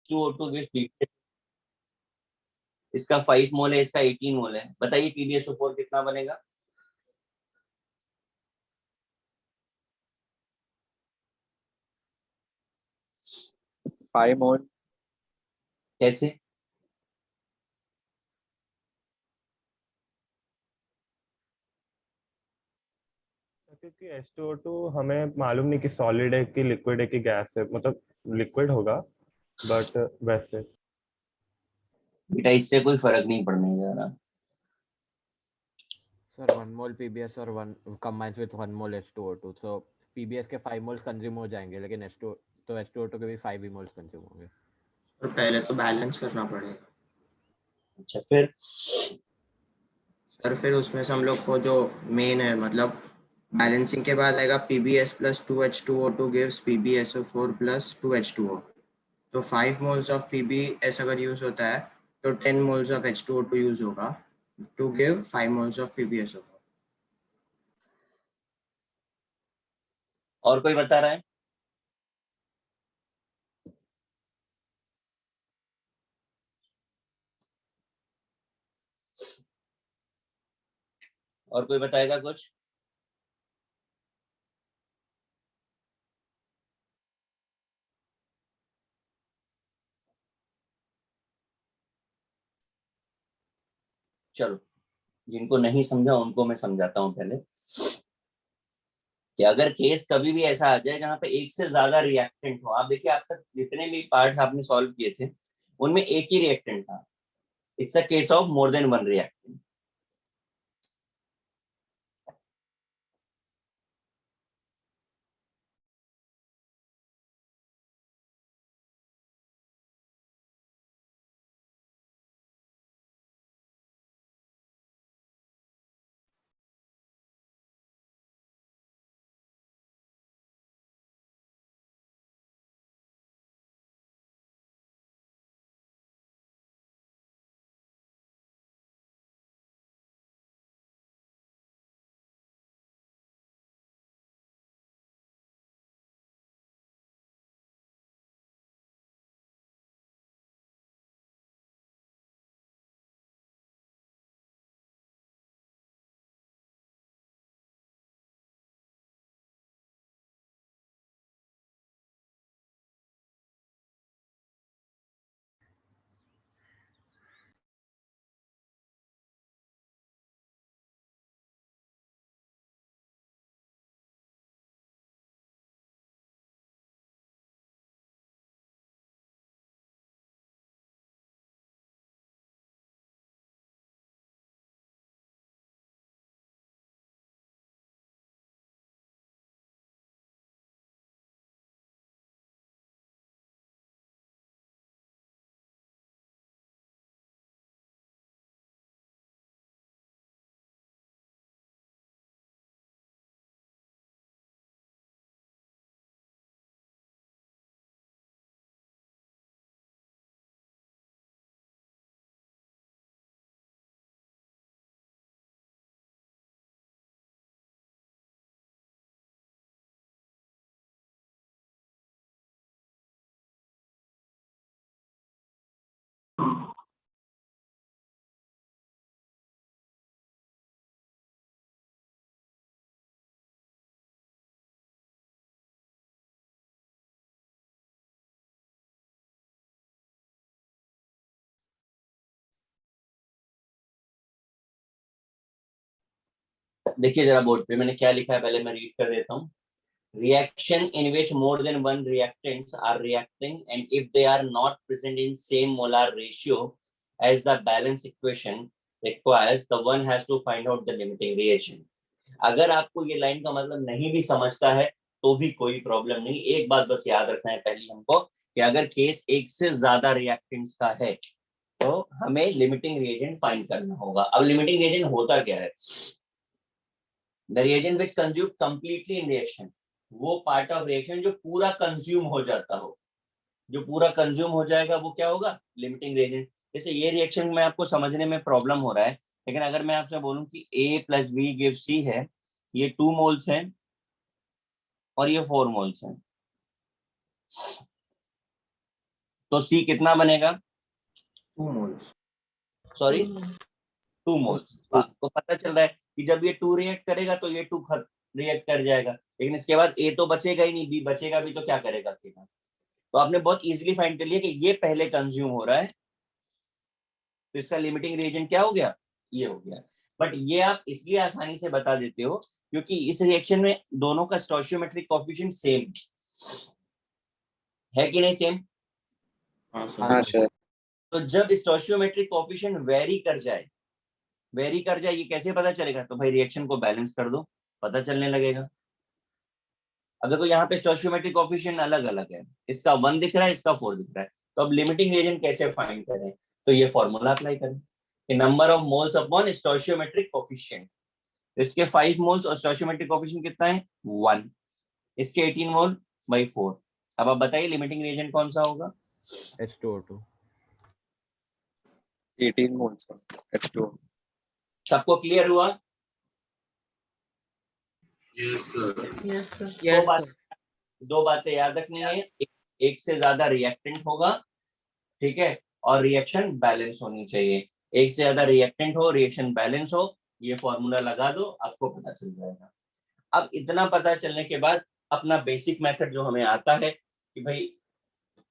H2O2 gives PbS, इसका 5 मोल है, इसका 18 मोल है, बताइए PbSO4 कितना बनेगा? 5 मोल। कैसे? क्योंकि H2O2 हमें मालूम नहीं कि सॉलिड है कि लिक्विड है कि गैस है, मतलब लिक्विड होगा बट वैसे। बेटा इससे कोई फर्क नहीं पड़ने जा रहा। सर 1 मोल PbS और 1 combines with 1 mole H2O2, so PbS के 5 मोल्स कंज्यूम हो जाएंगे, लेकिन H2O2 के भी 5 ही मोल्स कंज्यूम होंगे। और पहले तो बैलेंस करना पड़ेगा। अच्छा फिर सर फिर उसमें से हम लोग को जो मेन है, मतलब बैलेंसिंग के बाद आएगा PbS plus 2H2O2 gives PbSO4 plus 2H2O। तो 5 moles ऑफ PbS अगर यूज होता है तो 10 moles ऑफ H2O2 यूज होगा to give 5 moles of PbSO4। और कोई बता रहा है? और कोई बताएगा कुछ? चलो, जिनको नहीं समझा उनको मैं समझाता हूं पहले कि अगर केस कभी भी ऐसा आ जाए जहां पे एक से ज्यादा रिएक्टेंट हो, आप देखिए आप तक जितने भी पार्ट आपने सॉल्व किए थे उनमें एक ही रिएक्टेंट था, it's a case of more than one reactant. देखिए जरा बोर्ड पे मैंने क्या लिखा है, पहले मैं रीड कर देता हूँ। Reaction in which more than one reactants are reacting and if they are not present in same molar ratio as the balance equation requires, the one has to find out the limiting reagent। अगर आपको ये line का मतलब नहीं भी समझता है तो भी कोई प्रॉब्लम नहीं, एक बात बस याद रखना है पहली हमको कि अगर केस एक से ज्यादा रिएक्टेंट्स का है तो हमें लिमिटिंग रिएजेंट फाइंड करना होगा। अब लिमिटिंग रिएजेंट होता क्या है? The reagent which consume completely in reaction, वो पार्ट ऑफ रिएक्शन जो पूरा कंज्यूम हो जाता हो, जो पूरा कंज्यूम हो जाएगा वो क्या होगा? Limiting reagent. जैसे ये रिएक्शन में आपको समझने में प्रॉब्लम हो रहा है, लेकिन अगर मैं आपसे बोलूं कि A + B गिव्स C है, ये 2 मोल्स हैं और ये 4 मोल्स हैं, तो C कितना बनेगा? 2 moles. Sorry 2 moles. तो आपको पता चल रहा है कि जब ये 2 रिएक्ट करेगा तो ये 2 रिएक्ट कर जाएगा, लेकिन इसके बाद A तो बचेगा ही नहीं, B बचेगा भी तो क्या करेगा अकेला। तो आपने बहुत इजीली फाइंड कर लिया कि ये पहले कंज्यूम हो रहा है, तो इसका लिमिटिंग रिएजेंट क्या हो गया? ये हो गया। बट ये आप इसलिए आसानी से बता देते हो क्योंकि इस रिएक्शन में दोनों का स्टोइचियोमेट्रिक कोएफिशिएंट सेम है कि नहीं? सेम। हाँ सर. हाँ सर. तो जब स्टोइचियोमेट्रिक कोएफिशिएंट वेरी कर जाए ये कैसे पता चलेगा? तो भाई रिएक्शन को बैलेंस कर दो, पता चलने लगेगा। अब देखो यहाँ पे स्टोइचियोमेट्रिक कोएफिशिएंट अलग अलग है, इसका 1 दिख रहा है, इसका 4 दिख रहा है। तो अब लिमिटिंग रिएजेंट कैसे फाइंड करें? तो ये फॉर्मूला अप्लाई करें कि number of moles upon stoichiometric coefficient. इसके 5 मोल्स और स्टोइचियोमेट्रिक कोएफिशिएंट कितना है? 1। इसके 18 मोल बाई 4। अब आप बताइए लिमिटिंग रिएजेंट कौन सा होगा? H2O2. 18 moles H2O. सबको क्लियर हुआ? Yes दो sir. दो बातें याद रखनी है। एक से ज्यादा रिएक्टेंट होगा, ठीक है, और रिएक्शन बैलेंस होनी चाहिए। एक से ज्यादा रिएक्टेंट हो, रिएक्शन बैलेंस हो, ये फॉर्मूला लगा दो, आपको पता चल जाएगा। अब इतना पता चलने के बाद अपना बेसिक मेथड जो हमें आता है कि भाई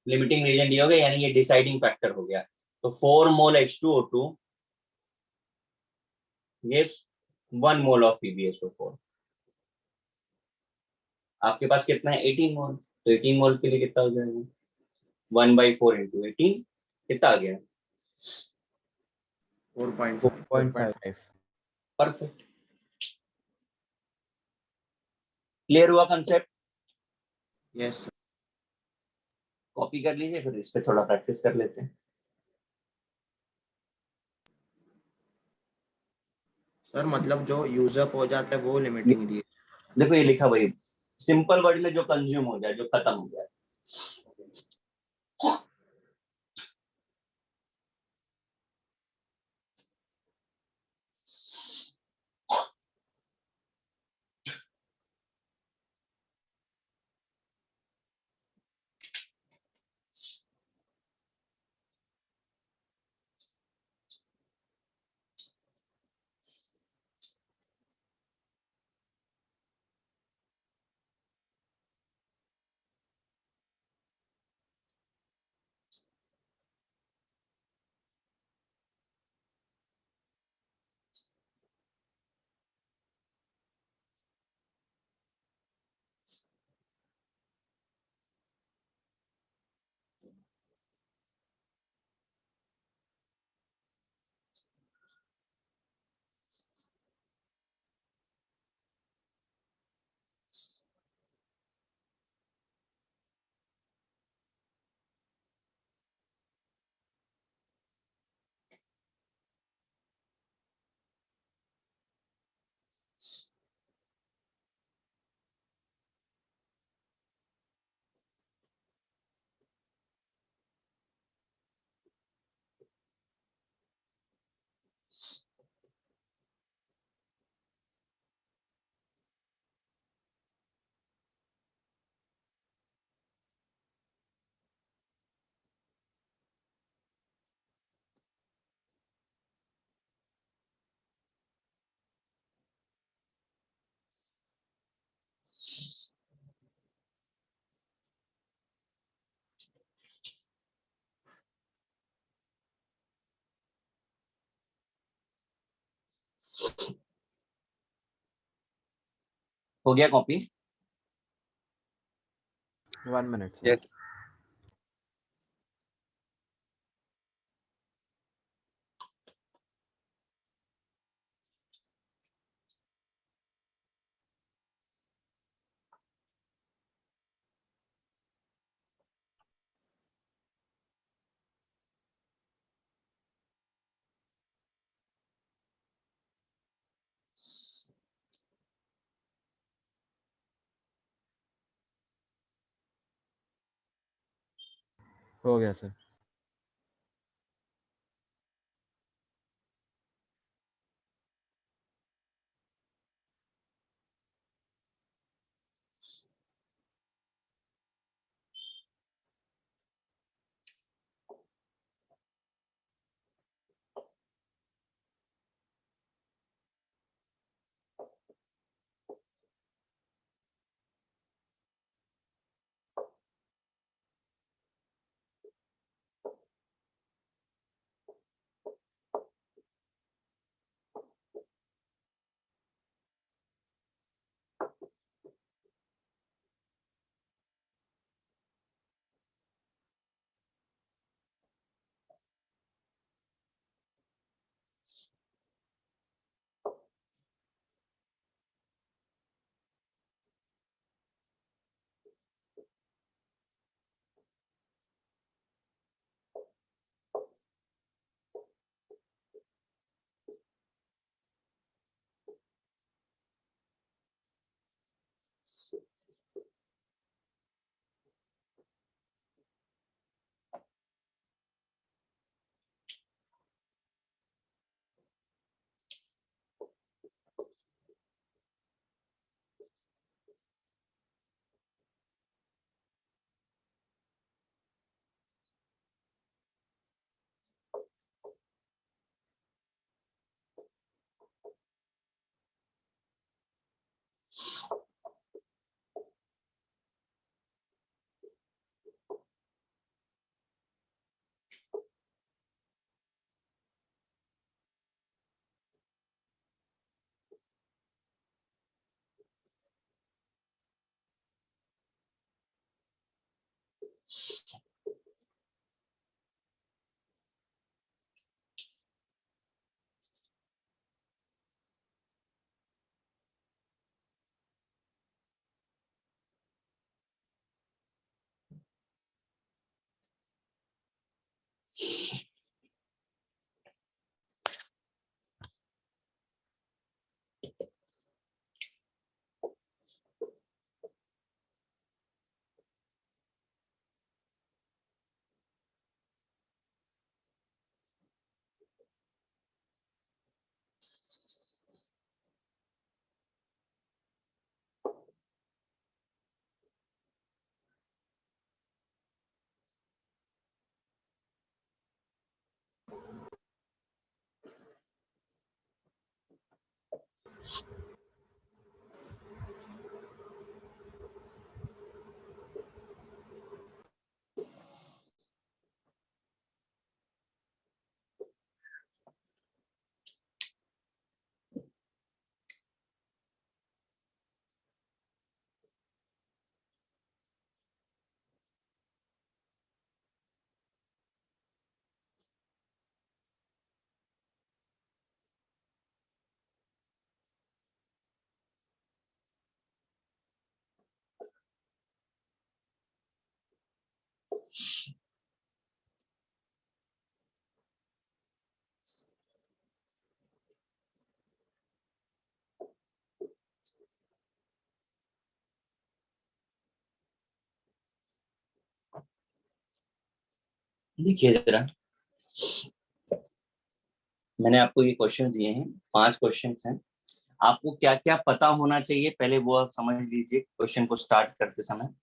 लिमिटिंग रिएजेंट ये हो गया, यानी ये डिसाइडिंग फैक्टर हो गया। तो 4 मोल H2O2 gives 1 mole of PbSO4। आपके पास कितना है? 18 मोल। तो 18 मोल के लिए कितना हो जाएगा? 1/4 into 18 कितना आ गया? 4.5. 4.5. परफेक्ट। क्लियर हुआ कंसेप्ट? Yes sir. कॉपी कर लीजिए, फिर इस पे थोड़ा प्रैक्टिस कर लेते हैं। सर मतलब जो यूज अप हो जाता है वो लिमिटिंग रिएजेंट. देखो ये लिखा भाई, सिंपल वर्ड में जो कंज्यूम हो जाए, जो खत्म हो जाए। हो गया कॉपी? 1 minute, sir. Yes. हो गया सर. देखिए जरा, मैंने आपको ये क्वेश्चन दिए हैं, 5 क्वेश्चंस हैं। आपको क्या क्या पता होना चाहिए पहले वो आप समझ लीजिए क्वेश्चन को स्टार्ट करते समय।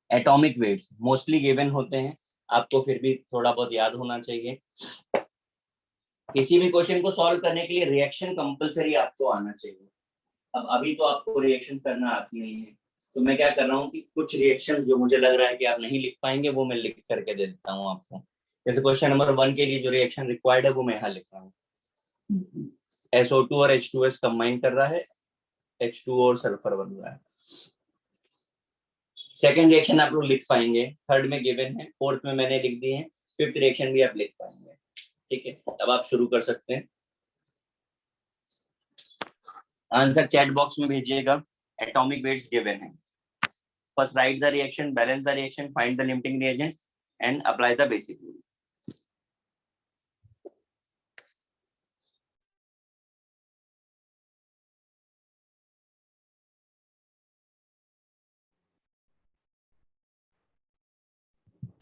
एटॉमिक वेट्स मोस्टली गिवन होते हैं, आपको फिर भी थोड़ा बहुत याद होना चाहिए। किसी भी क्वेश्चन को सॉल्व करने के लिए रिएक्शन कंपलसरी आपको आना चाहिए। अब अभी तो आपको रिएक्शन करना आती नहीं है, तो मैं क्या कर रहा हूँ कि कुछ रिएक्शन जो मुझे लग रहा है कि आप नहीं लिख पाएंगे वो मैं लिख करके दे देता हूँ आपको। जैसे क्वेश्चन नंबर 1 के लिए जो रिएक्शन रिक्वायर्ड है वो मैं यहाँ लिख रहा हूँ। SO2 और H2S कंबाइन कर रहा है, H2O और सल्फर बन रहा है। सेकेंड रिएक्शन आप लोग लिख पाएंगे, थर्ड में गिवन है, फोर्थ में मैंने लिख दिए हैं, फिफ्थ रिएक्शन भी आप लिख पाएंगे। ठीक है, अब आप शुरू कर सकते हैं। आंसर चैट बॉक्स में भेजिएगा। एटॉमिक वेट्स गिवन है। First right the reaction, balance the reaction, find the limiting reagent and apply the basic rule.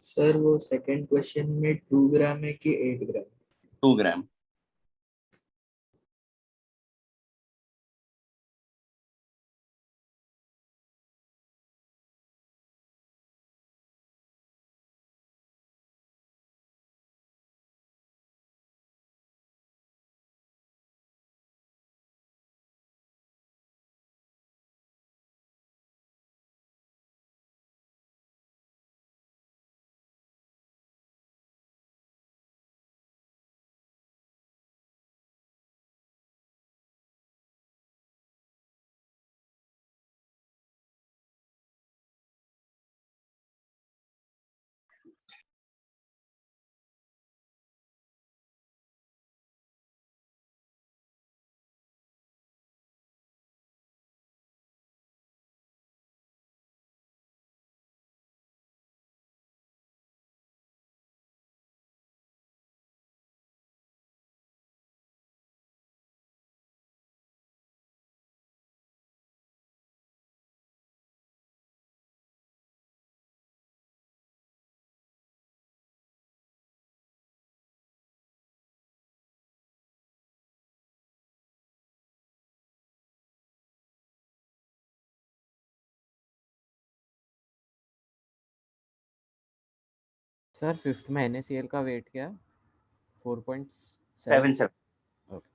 Sir वो सेकंड क्वेश्चन में 2 ग्राम है कि 8 ग्राम? 2 ग्राम। सर फिफ्थ में NaCl का वेट क्या? 4.7। 7 ओके।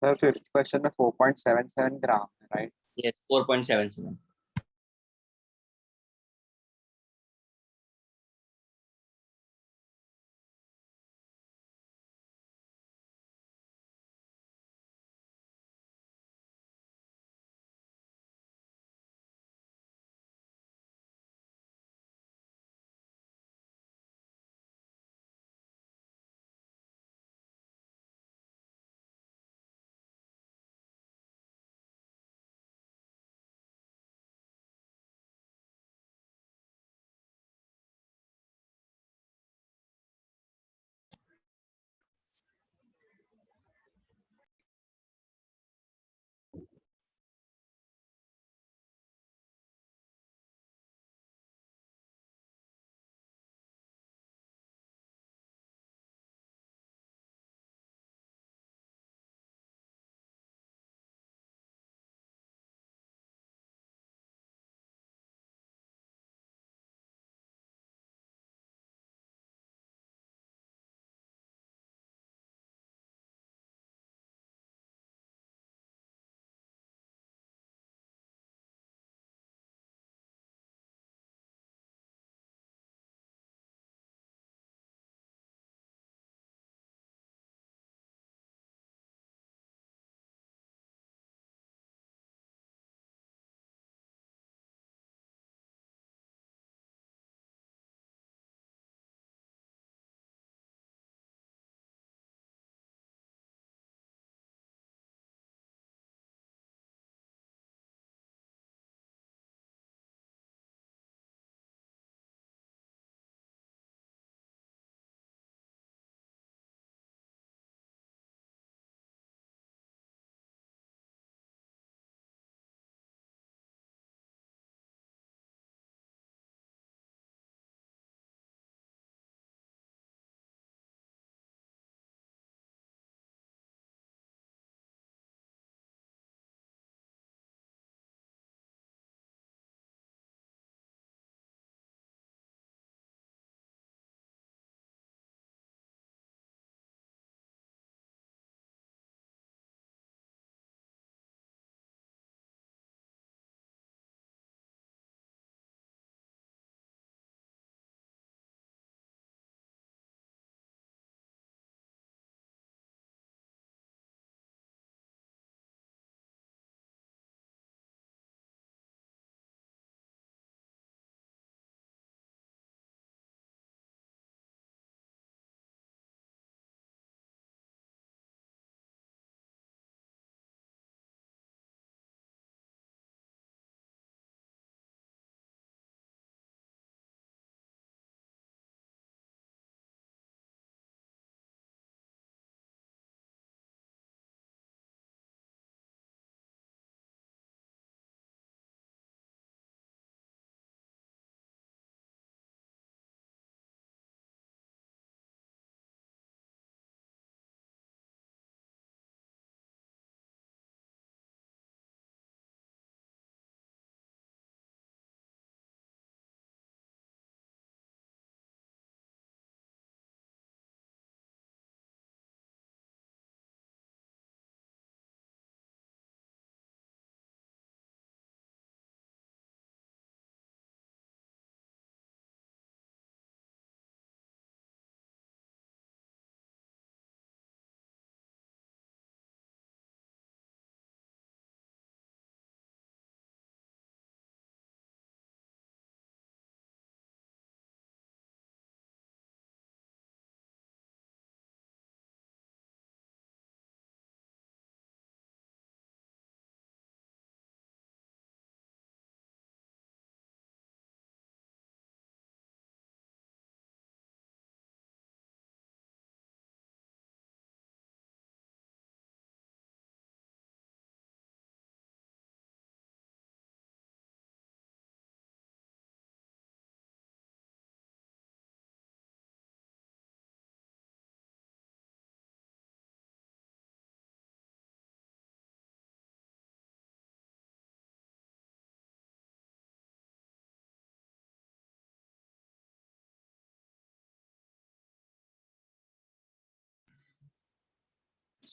सर फिफ्थ क्वेश्चन में 4.77 ग्राम है, राइट? Yes, 4.77.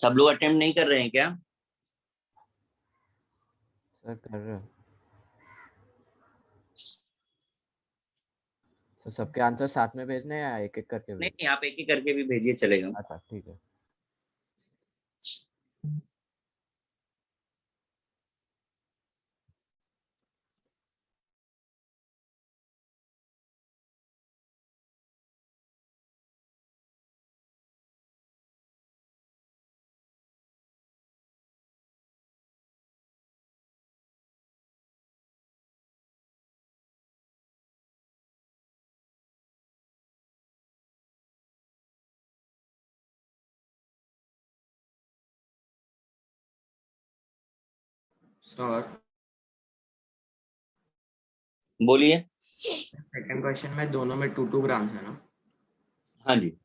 सब लोग अटेम्प्ट नहीं कर रहे हैं क्या? सर कर रहे हो? तो सबके आंसर साथ में भेजने हैं या एक एक करके नहीं भेज? नहीं, आप एक एक करके भी भेजिए, चलेगा। अच्छा ठीक है। सर बोलिए। सेकंड क्वेश्चन में दोनों में 2 ग्राम है ना? हाँ जी।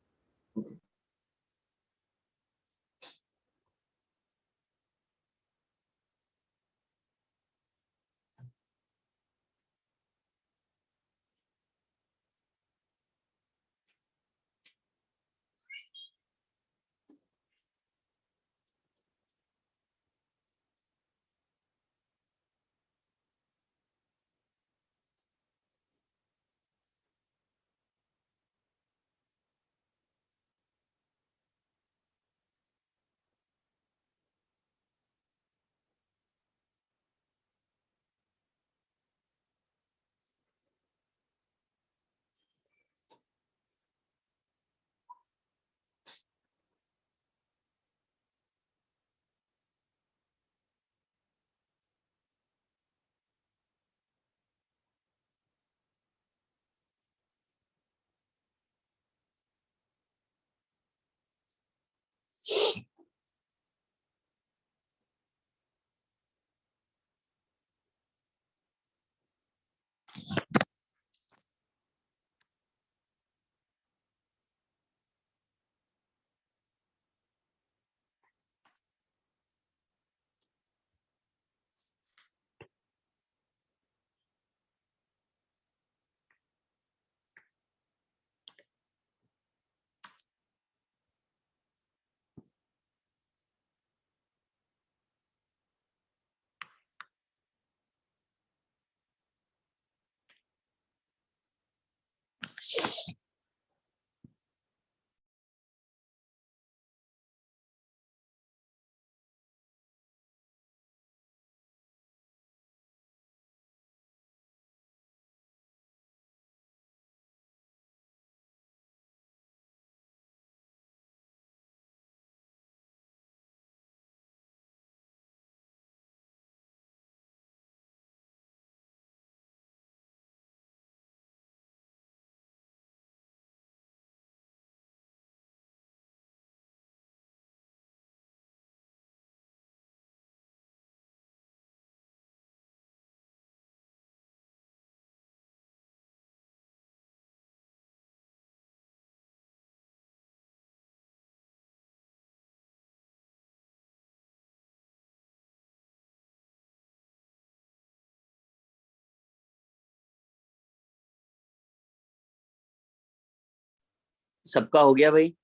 सबका हो गया भाई?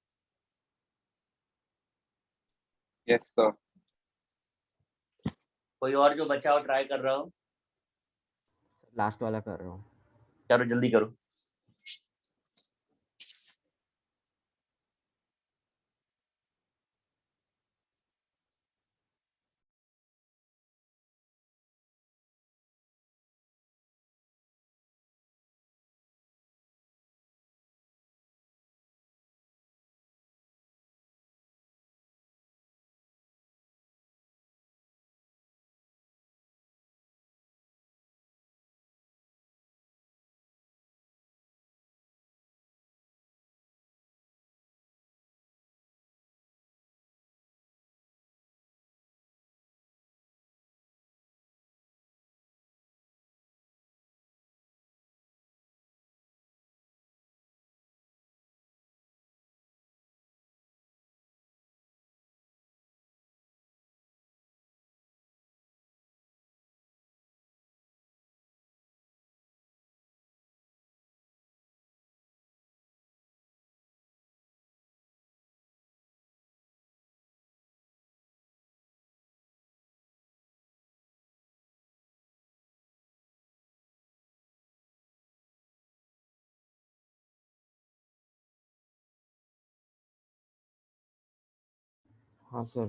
Yes, sir. कोई और जो बचा हो ट्राई कर रहा हो? लास्ट वाला कर रहा हूँ। चलो जल्दी करो। हाँ सर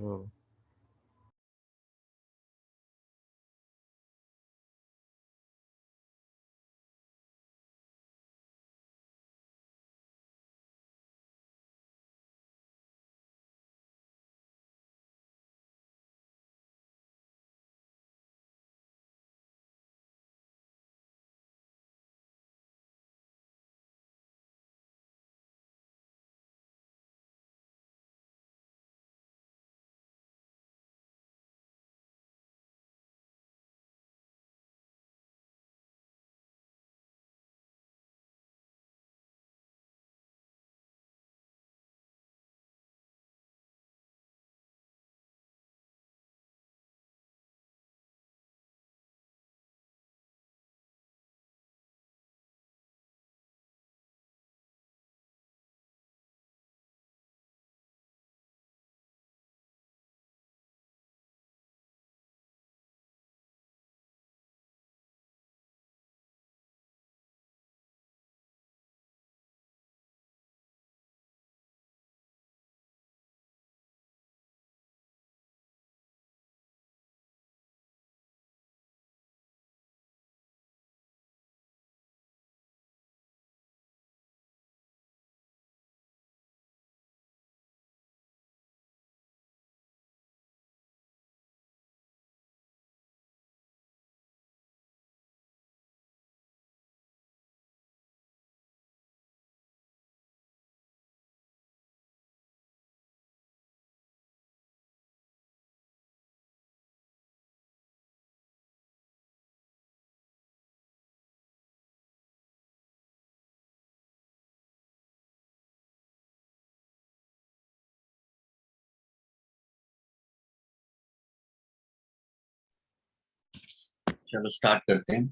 चलो स्टार्ट करते हैं।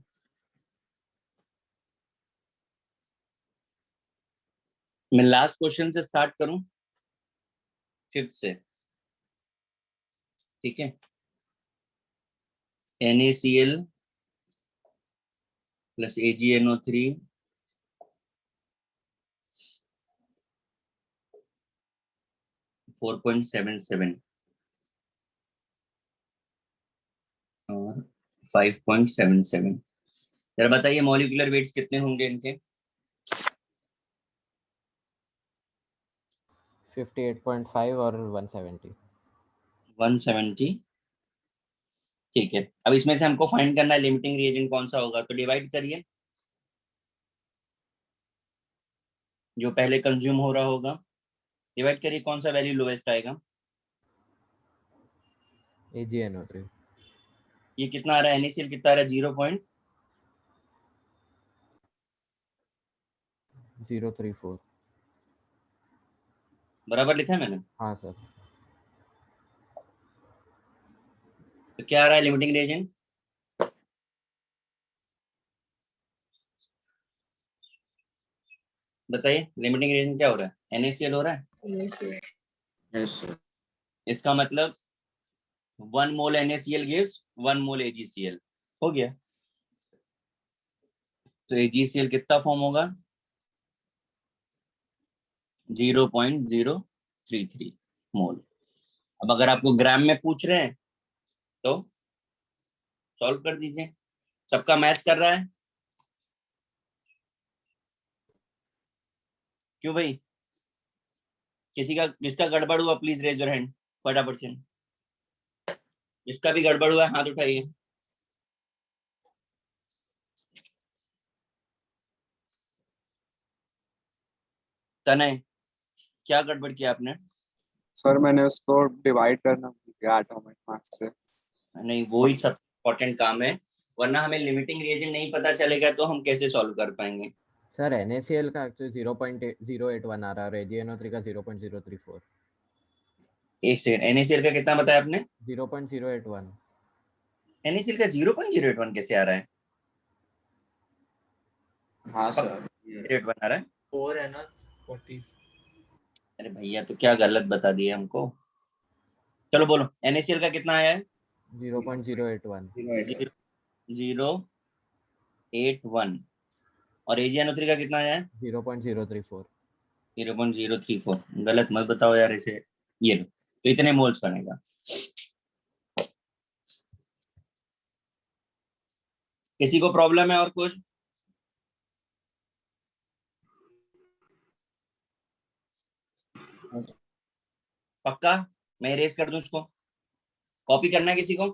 मैं लास्ट क्वेश्चन से स्टार्ट करूं, 5th से, ठीक है। NaCl प्लस AgNO3 4.77 और 5.77। जरा बताइए मॉलिक्यूलर वेट्स कितने होंगे इनके? 58.5 और 170। 170, ठीक है। अब इसमें से हमको फाइंड करना है लिमिटिंग रिएजेंट कौन सा होगा, तो डिवाइड करिए। जो पहले कंज्यूम हो रहा होगा डिवाइड करिए, कौन सा वैल्यू लोएस्ट आएगा? AgNO3 ये कितना आ रहा है? NaCl कितना आ रहा है? 0.034। बराबर लिखा है मैंने? हाँ सर। तो क्या आ रहा है लिमिटिंग रिएजेंट? बताइए लिमिटिंग रिएजेंट क्या हो रहा है? NaCl हो रहा है। Yes sir. इसका मतलब 1 मोल NaCl gives 1 मोल AgCl, हो गया। तो AgCl कितना फॉर्म होगा? 0.033 मोल। अब अगर आपको ग्राम में पूछ रहे हैं तो सॉल्व कर दीजिए। सबका मैच कर रहा है? क्यों भाई, किसका गड़बड़ हुआ? प्लीज रेज योर हैंड फटाफट से। इसका भी गड़बड़ हुआ है, हाथ उठाइए। तनय, क्या गड़बड़ किया आपने? सर मैंने उसको डिवाइड करना भूल गया एटॉमिक मास से। नहीं, वो ही सब इम्पोर्टेंट काम है, वरना हमें लिमिटिंग रिएजेंट नहीं पता चलेगा तो हम कैसे सॉल्व कर पाएंगे? सर NaCl का एक्चुअली 0.081 आ रहा है और AgNO3 का 0.034। एक सेकंड, NaCl का कितना बताया आपने? 0.081। NaCl का 0.081 कैसे आ रहा है? हाँ सर। 0.081 आ रहा है? 4 है ना 40। अरे भैया तो क्या गलत बता दिए हमको। चलो बोलो NaCl का कितना आया है? 0.081। 0.081। और AgNO3 का कितना आया है? 0.034। 0.034। गलत मत बताओ यार इसे। ये लो, तो इतने मोल्स बनेगा। किसी को प्रॉब्लम है और कुछ? पक्का? मैं इरेज कर दूं इसको? कॉपी करना है किसी को?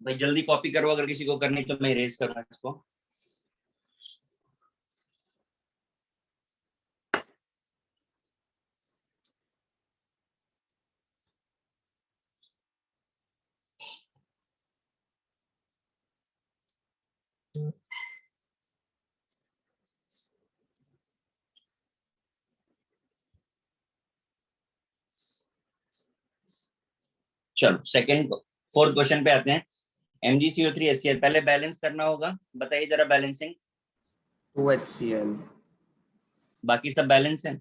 भाई जल्दी कॉपी करो, अगर किसी को करनी तो मैं इरेज करूंगा इसको। चलो सेकंड फोर्थ क्वेश्चन पे आते हैं। MgCO3 पहले बैलेंस करना होगा, बताइए जरा बैलेंसिंग। 2HCl। बाकी सब बैलेंस है।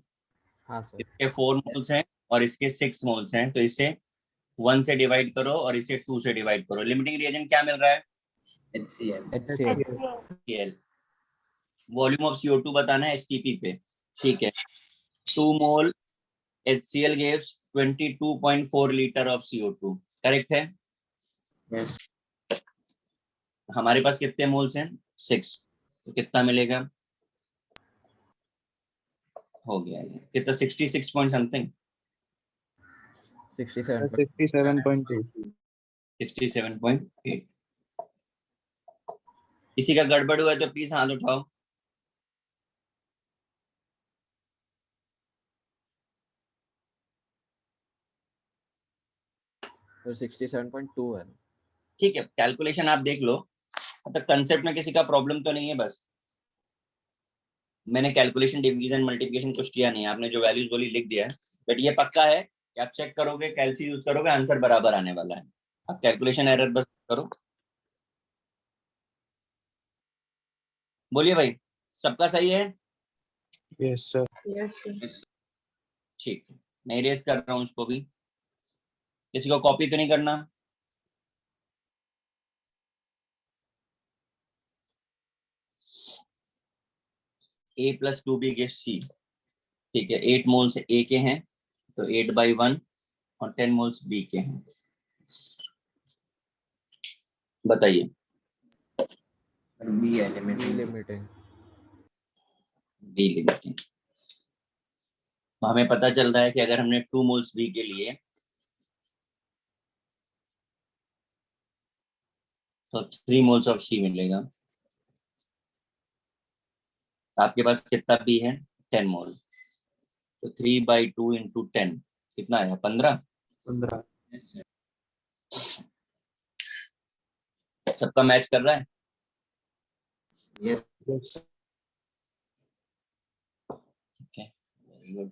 हाँ सर। इसके 4 मोल्स हैं और इसके 6 मोल्स हैं, तो इसे 1 से डिवाइड करो और इसे 2 से डिवाइड करो। लिमिटिंग रिएजेंट क्या मिल रहा है? HCl। HCl। Volume of CO2 बताना है STP पे, ठीक है। 2 मोल HCl gives 22.4 litre of CO2, correct है? यस। हमारे पास कितने मोल्स हैं? 6, तो कितना मिलेगा? हो गया ये कितना, 66 पॉइंट समथिंग, 67. 67.2। 67.8। किसी का गड़बड़ हुआ है तो प्लीज हाथ उठाओ। तो 67.2 है। ठीक है, कैलकुलेशन आप देख लो, मतलब कंसेप्ट में किसी का प्रॉब्लम तो नहीं है। बस मैंने कैलकुलेशन, डिवीजन, मल्टीप्लिकेशन कुछ किया नहीं है, आपने जो वैल्यूज बोली लिख दिया है। बट ये पक्का है कि आप चेक करोगे, कैलसी यूज करोगे, आंसर बराबर आने वाला है। आप कैलकुलेशन एरर बस करो। बोलिए भाई, सबका सही है? Yes sir. ठीक है, मैं इरेज कर रहा हूँ उसको भी। किसी को कॉपी तो नहीं करना? A+2B gives C, ठीक है। 8 मोल्स A के हैं तो 8/1 और 10 मोल्स B के हैं। बताइए। बी है B limiting. Limiting. B limiting. तो हमें पता चल रहा है कि अगर हमने 2 मोल्स B के लिए तो 3 मोल्स ऑफ C मिलेगा। आपके पास कितना B है? 10 मोल। तो 3/2 इंटू 10 कितना आया? 15। 15। सबका मैच कर रहा है? यस। यस। ठीक है, वेरी गुड।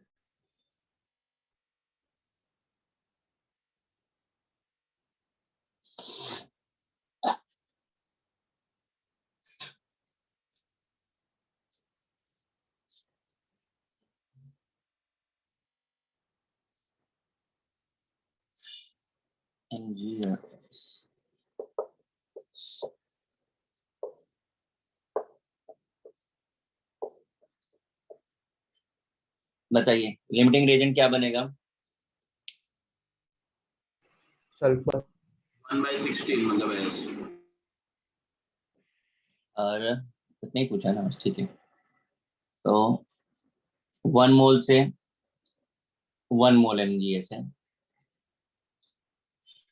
बताइए लिमिटिंग रिएजेंट क्या बनेगा? सल्फर। 1/16 मतलब एस। और इतना ही पूछा ना बस, ठीक है। तो 1 मोल से 1 मोल MgS है,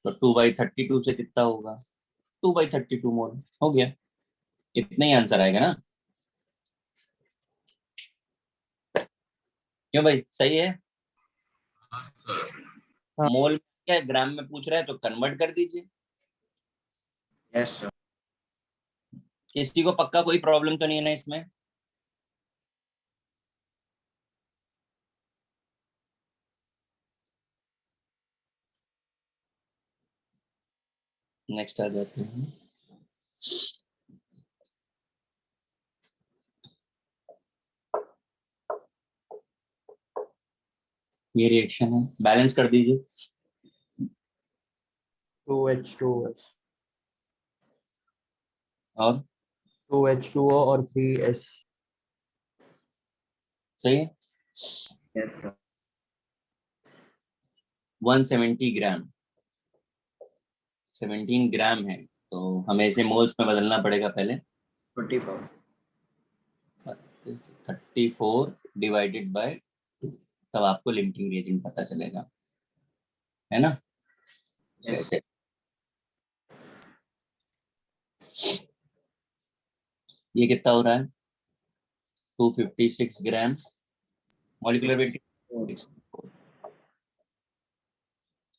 तो 2/32 से कितना होगा? 2/32 मोल हो गया। इतना ही आंसर आएगा ना? क्यों भाई, सही है? हाँ सर। हाँ। मोल क्या है, ग्राम में पूछ रहा है तो कन्वर्ट कर दीजिए। Yes sir. किसी को पक्का कोई प्रॉब्लम तो नहीं है ना इसमें? नेक्स्ट आ जाते हैं। ये रिएक्शन है, बैलेंस कर दीजिए। 2H2S। और 2H2O और 3S। सही है। यस सर 170 ग्राम, 17 ग्राम है, तो हमें इसे मोल्स में बदलना पड़ेगा पहले। 44 34 डिवाइडेड बाय, तब आपको लिमिटिंग रिएजेंट पता चलेगा, है ना? Yes. ऐसे ये कितना हो रहा है? 256 ग्राम, मॉलिक्यूलर वेट।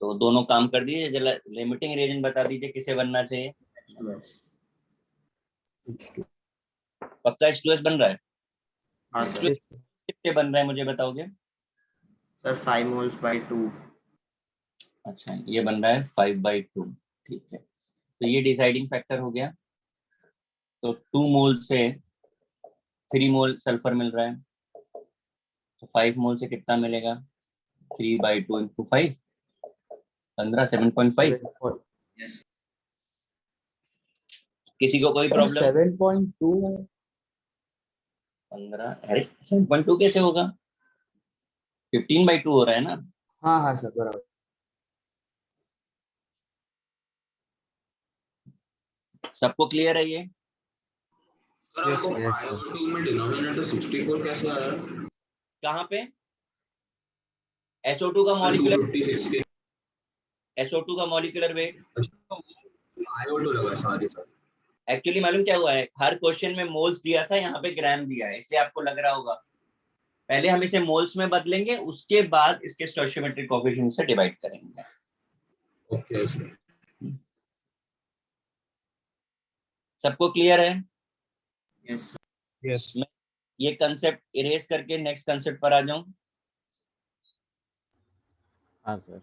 तो दोनों काम कर दिए। जरा लिमिटिंग रिएजेंट बता दीजिए किसे बनना चाहिए। पक्का H2S बन रहा है? हाँ सर कितने बन रहा है मुझे बताओगे? सर 5 moles by 2 अच्छा, ये बन रहा है 5/2, ठीक है। तो ये डिसाइडिंग फैक्टर हो गया। तो 2 मोल से 3 मोल सल्फर मिल रहा है, तो 5 मोल से कितना मिलेगा? 3/2 × 5, 15, 7.5। यस किसी को कोई प्रॉब्लम? 7.2 है। 15, अरे 7.2 कैसे होगा? 15/2 हो रहा है ना। हाँ हाँ सर बराबर। सबको क्लियर है ये? सर आपको 5 और 2 में डिनोमिनेटर 64 कैसे आया? कहाँ पे? SO2 का मॉलिक्यूलर 256 SO2 का मॉलिक्यूलर वेट। अच्छा 5 और 2 लगा, सॉरी सर। एक्चुअली मालूम क्या हुआ है, हर क्वेश्चन में मोल्स दिया था, यहाँ पे ग्राम दिया है, इसलिए आपको लग रहा होगा। पहले हम इसे मोल्स में बदलेंगे, उसके बाद इसके स्टोइचियोमेट्रिक कोएफिशिएंट से डिवाइड करेंगे। Okay sir. सबको क्लियर है? यस यस मैं ये कंसेप्ट इरेज करके नेक्स्ट कंसेप्ट पर आ जाऊं। हाँ sir.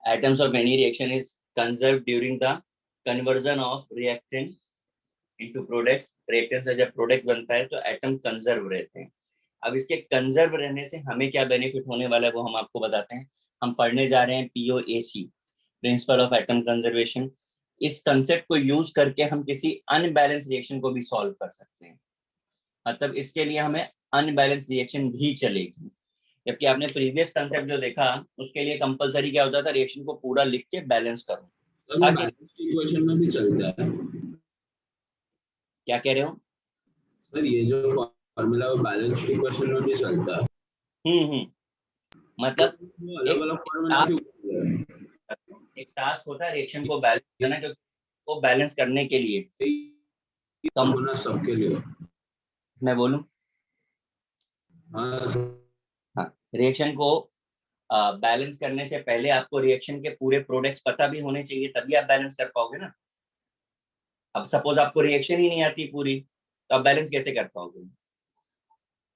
Atoms of any reaction is conserved during the conversion of reactant into products। reactant से जब प्रोडक्ट बनता है तो एटम कंजर्व रहते हैं। अब इसके कंजर्व रहने से हमें क्या बेनिफिट होने वाला है वो हम आपको बताते हैं। हम पढ़ने जा रहे हैं POAC, principal of atom conservation. इस कंसेप्ट को यूज करके हम किसी अनबैलेंस रिएक्शन को भी सॉल्व कर सकते हैं। मतलब इसके लिए हमें अनबैलेंस रिएक्शन भी चलेगी। जबकि आपने प्रीवियस कंसेप्ट जो देखा उसके लिए कंपलसरी क्या होता था, रिएक्शन को पूरा लिख के बैलेंस करो। सर वो बैलेंस इक्वेशन में भी चलता है। क्या कह रहे हो? सर ये जो फॉर्मूला वो बैलेंस इक्वेशन में भी चलता है। मतलब अलग अलग फॉर्मूला क्यों? एक टास्क होता है रिएक्शन को बैलेंस करना, जो को बैलेंस करने के लिए कम होना सबके लिए। मैं बोलूं? हाँ सर। हाँ, रिएक्शन को बैलेंस करने से पहले आपको रिएक्शन के पूरे प्रोडक्ट्स पता भी होने चाहिए, तभी आप बैलेंस कर पाओगे ना। अब सपोज आपको रिएक्शन ही नहीं आती पूरी, तो आप बैलेंस कैसे कर पाओगे?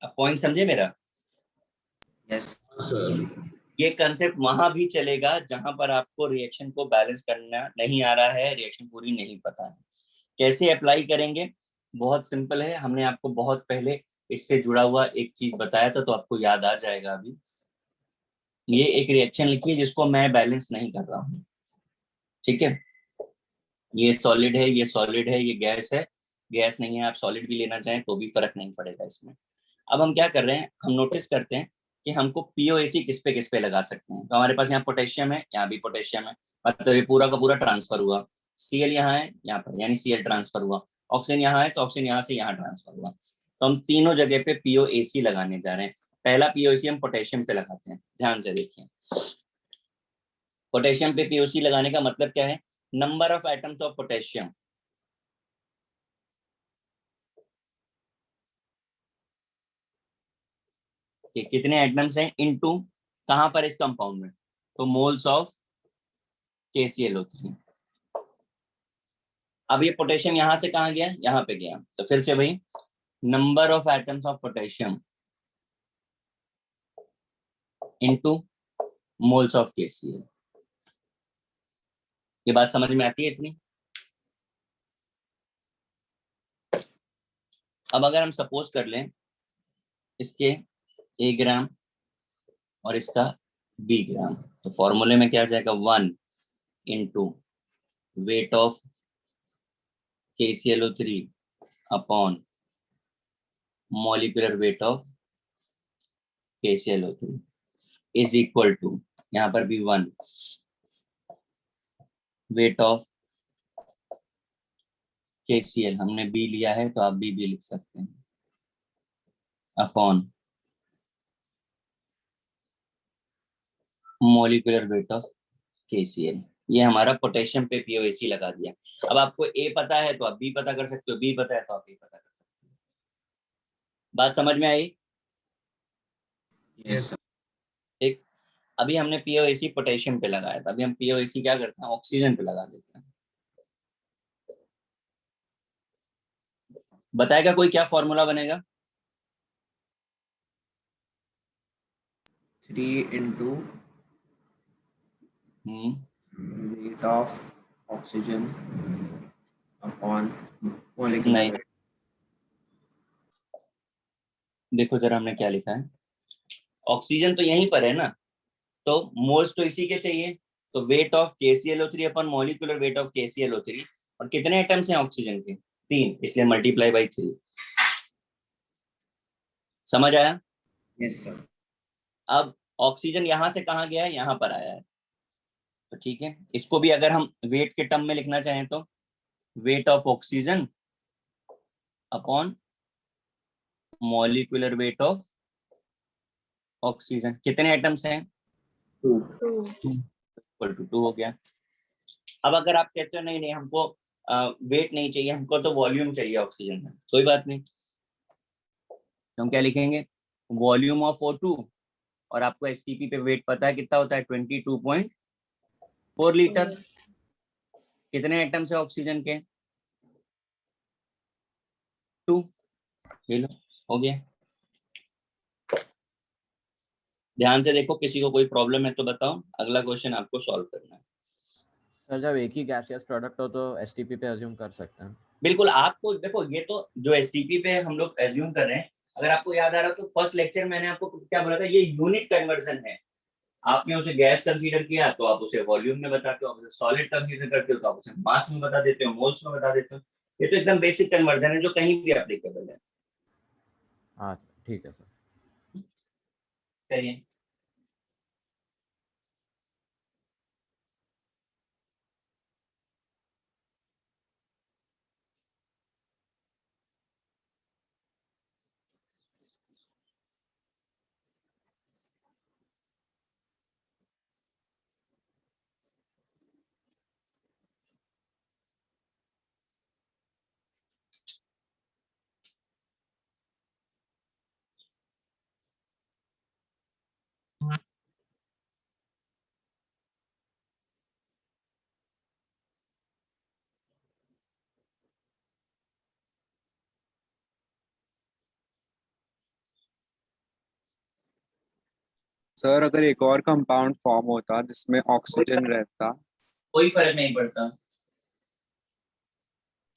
आप पॉइंट समझे मेरा? यस सर ये कंसेप्ट वहां भी चलेगा जहां पर आपको रिएक्शन को बैलेंस करना नहीं आ रहा है, रिएक्शन पूरी नहीं पता है। कैसे अप्लाई करेंगे? बहुत सिंपल है, हमने आपको बहुत पहले इससे जुड़ा हुआ एक चीज बताया था, तो आपको याद आ जाएगा अभी। ये एक रिएक्शन लिखिए जिसको मैं बैलेंस नहीं कर रहा हूँ, ठीक है? ये सॉलिड है, ये सॉलिड है, ये गैस है, गैस नहीं है, आप सॉलिड भी लेना चाहें तो भी फर्क नहीं पड़ेगा इसमें। अब हम क्या कर रहे हैं, हम नोटिस करते हैं कि हमको पीओएसी किस पे लगा सकते हैं। तो हमारे पास यहाँ पोटेशियम है, यहाँ भी पोटेशियम है, मतलब ये पूरा का पूरा ट्रांसफर हुआ। सीएल यहाँ है, यहाँ पर यानी सीएल ट्रांसफर हुआ। ऑक्सीजन यहाँ है तो ऑक्सीजन यहाँ से यहाँ ट्रांसफर हुआ। तो हम तीनों जगह पे पीओएसी लगाने जा रहे हैं। पहला पीओएसी हम पोटेशियम पे लगाते हैं, ध्यान से देखिए। पोटेशियम पे पीओसी लगाने का मतलब क्या है, number of atoms of potassium. कितने एटम्स हैं इनटू कहां पर इस कंपाउंड में, तो मोल्स ऑफ KClO3। अब ये पोटेशियम यहां से कहां गया, यहां पे गया। तो फिर से भाई number of atoms of potassium into moles of KCl। ये बात समझ में आती है इतनी? अब अगर हम सपोज कर लें इसके A ग्राम और इसका B ग्राम, तो फॉर्मूले में क्या आ जाएगा, 1 into weight of KClO3 upon molecular weight of KClO3 is equal to, यहाँ पर भी 1 वेट ऑफ KCl, हमने B लिया है तो आप B भी लिख सकते हैं, upon molecular weight of KCl। ये हमारा पोटेशियम पे पीओएसी लगा दिया। अब आपको A पता है तो आप B पता कर सकते हो, B पता है तो आप A पता कर सकते हो। बात समझ में आई? Yes sir. ठीक, अभी हमने पीओएसी पोटेशियम पे लगाया था, अभी हम पीओएसी क्या करते हैं, ऑक्सीजन पे लगा देते हैं। बताएगा कोई क्या फॉर्मूला बनेगा? 3 into weight of oxygen upon molecular नहीं, weight. देखो जरा हमने क्या लिखा है, ऑक्सीजन तो यहीं पर है ना, तो मोल्स तो इसी के चाहिए, तो wait of KClO3 upon molecular weight of KClO3, और कितने एटम्स हैं ऑक्सीजन के, 3, इसलिए मल्टीप्लाई बाई 3। समझ आया? Yes sir. अब ऑक्सीजन यहां से कहां गया है, यहां पर आया है, तो ठीक है। इसको भी अगर हम वेट के टर्म में लिखना चाहें तो weight of oxygen upon molecular weight of oxygen, कितने एटम्स हैं, 2. इक्वल टू 2 हो गया। अब अगर आप कहते हो नहीं नहीं हमको वेट नहीं चाहिए, हमको तो वॉल्यूम चाहिए ऑक्सीजन में, कोई बात नहीं, तो हम क्या लिखेंगे, वॉल्यूम ऑफ O2, और आपको STP पे वेट पता है कितना होता है, 22.4 लीटर। कितने एटम्स है ऑक्सीजन के, 2, ये लो हो गया। ध्यान से देखो, किसी को कोई प्रॉब्लम है तो बताओ, अगला क्वेश्चन आपको सॉल्व करना है। सर जब एक ही गैसियस प्रोडक्ट हो तो STP पे अज्यूम कर सकते हैं? बिल्कुल, आपको देखो ये तो जो STP पे हम लोग एज्यूम कर रहे हैं, अगर आपको याद आ रहा हो तो फर्स्ट लेक्चर मैंने आपको क्या बोला था, ये यूनिट कन्वर्जन है। आपने उसे गैस कंसीडर किया तो आप उसे वॉल्यूम में बताते हो, आप उसे सॉलिड कंसीडर करते हो तो आप उसे मास में बता देते हो, मोल्स में बता देते हो। ये तो एकदम बेसिक कन्वर्जन है जो कहीं भी एप्लीकेबल है। हाँ ठीक है सर। करिए। सर अगर एक और कंपाउंड फॉर्म होता जिसमें ऑक्सीजन रहता, कोई फर्क नहीं पड़ता,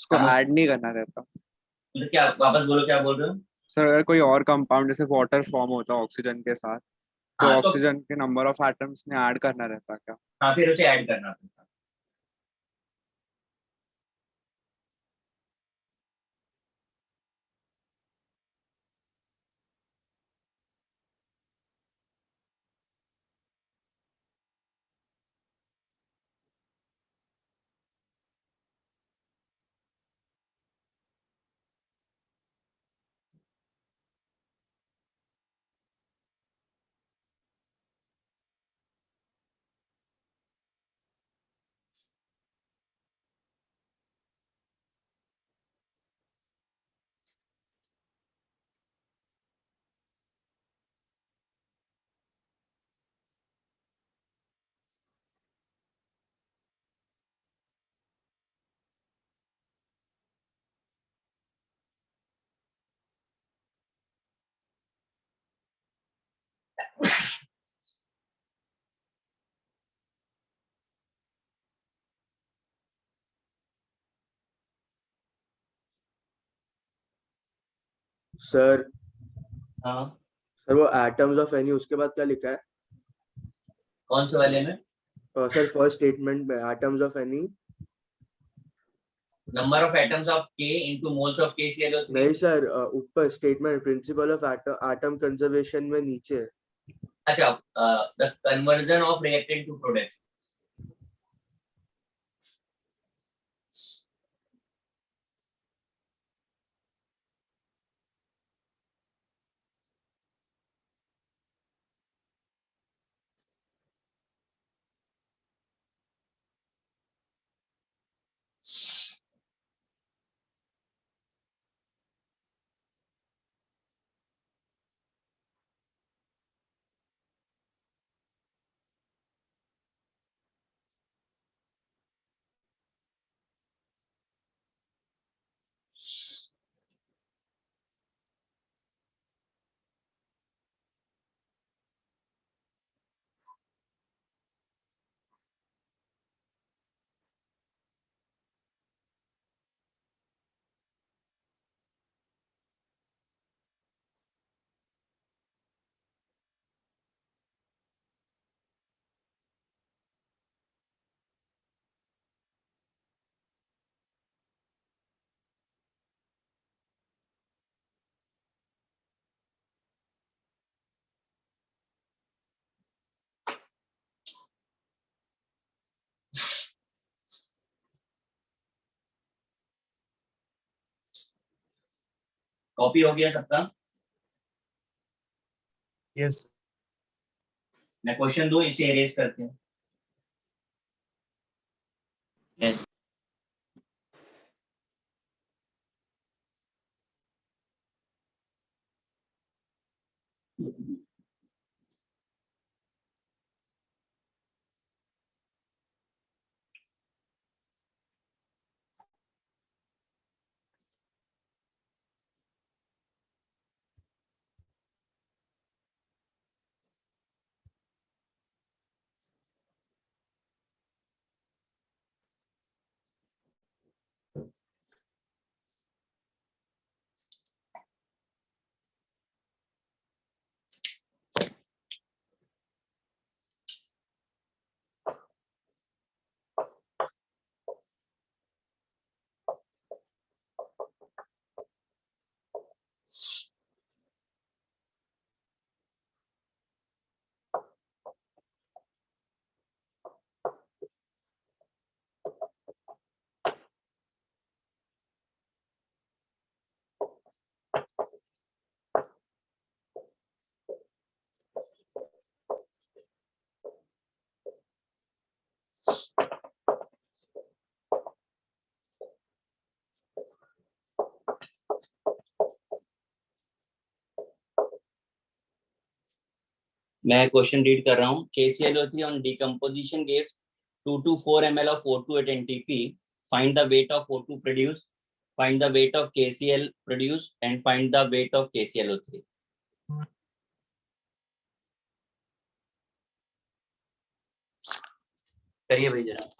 उसको हम ऐड नहीं करना रहता। मतलब क्या, वापस बोलो क्या बोल रहे हो? सर अगर कोई और कंपाउंड जैसे वाटर फॉर्म होता ऑक्सीजन के साथ, तो हाँ तो ऑक्सीजन के नंबर ऑफ एटम्स में ऐड करना रहता क्या? हाँ, फिर उसे ऐड करना पड़ता। सर हाँ सर वो एटम्स ऑफ एनी उसके बाद क्या लिखा है? कौन से वाले में? सर फर्स्ट स्टेटमेंट में atoms of any. Number of atoms of K into moles of KClO3. नहीं सर, ऊपर statement principle of atom conservation में नीचे। अच्छा, the conversion of reactant to product. Copy हो गया सबका? यस मैं क्वेश्चन दूं, इसे एरेज करते हैं. यस मैं क्वेश्चन रीड कर रहा हूँ. KClO3 on decomposition gives 2 to 4 ml of O2 at NTP. Find the weight of O2 produced, find the weight of KCl produced, and find the weight of KClO3. करिए भाई जरा.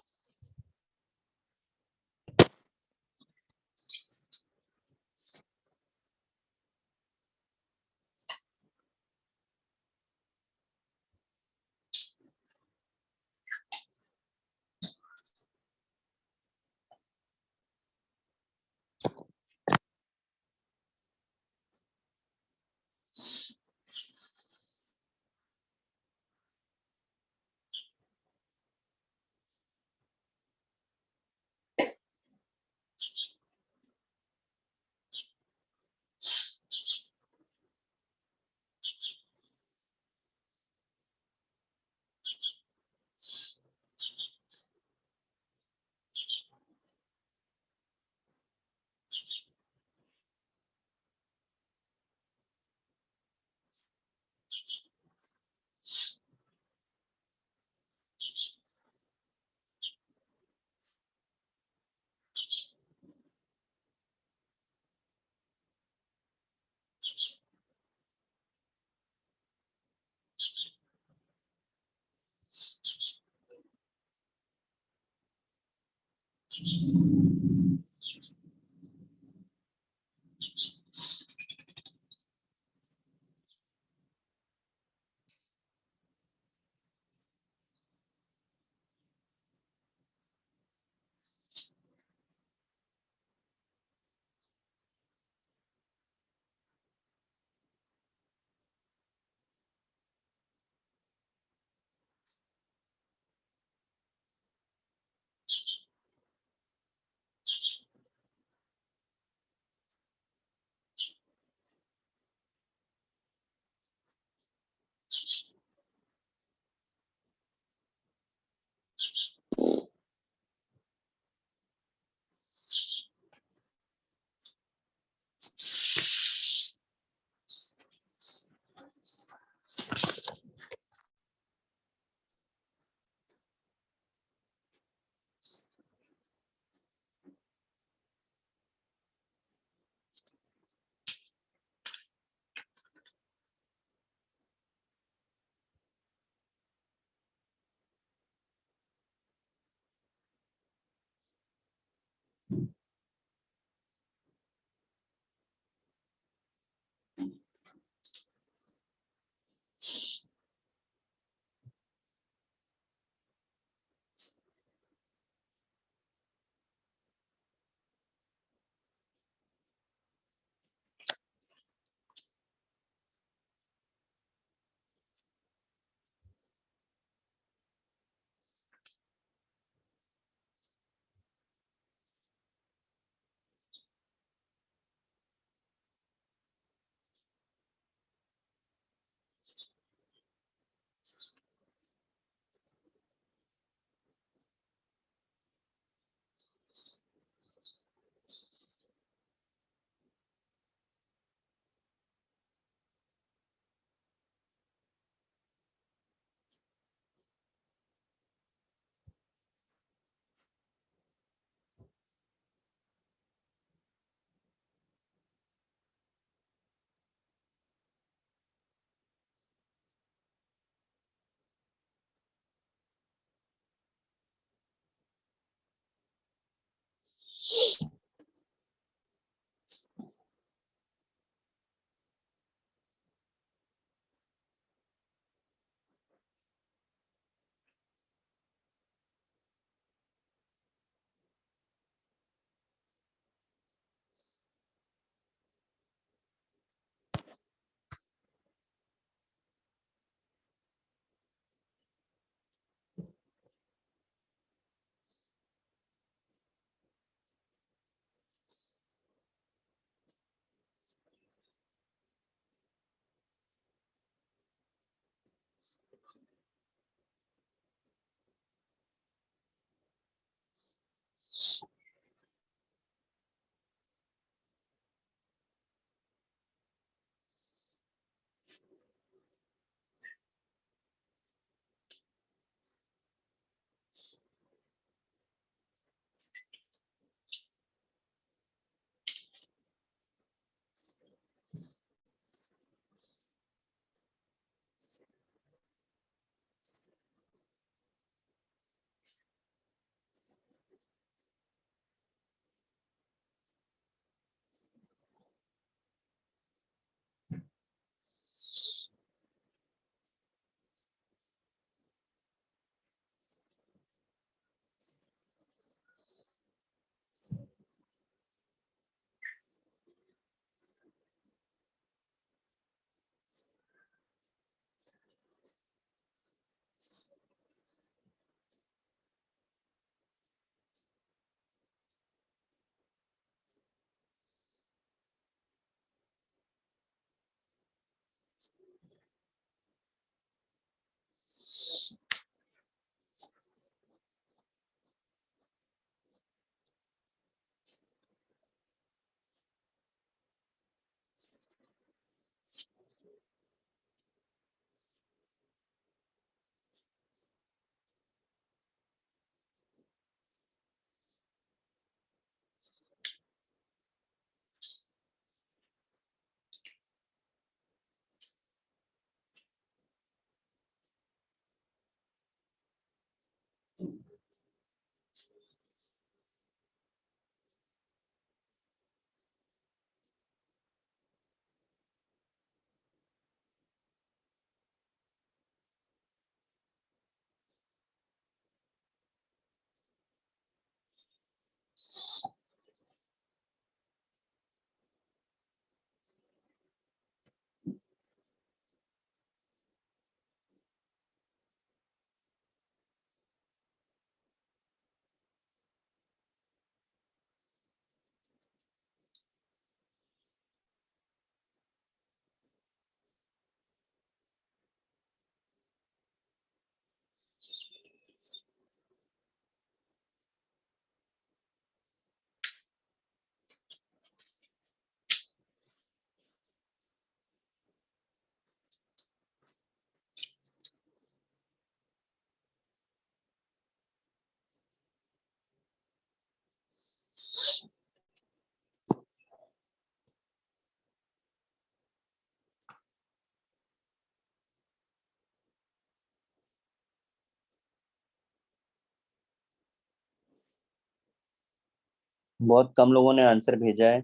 बहुत कम लोगों ने आंसर भेजा है।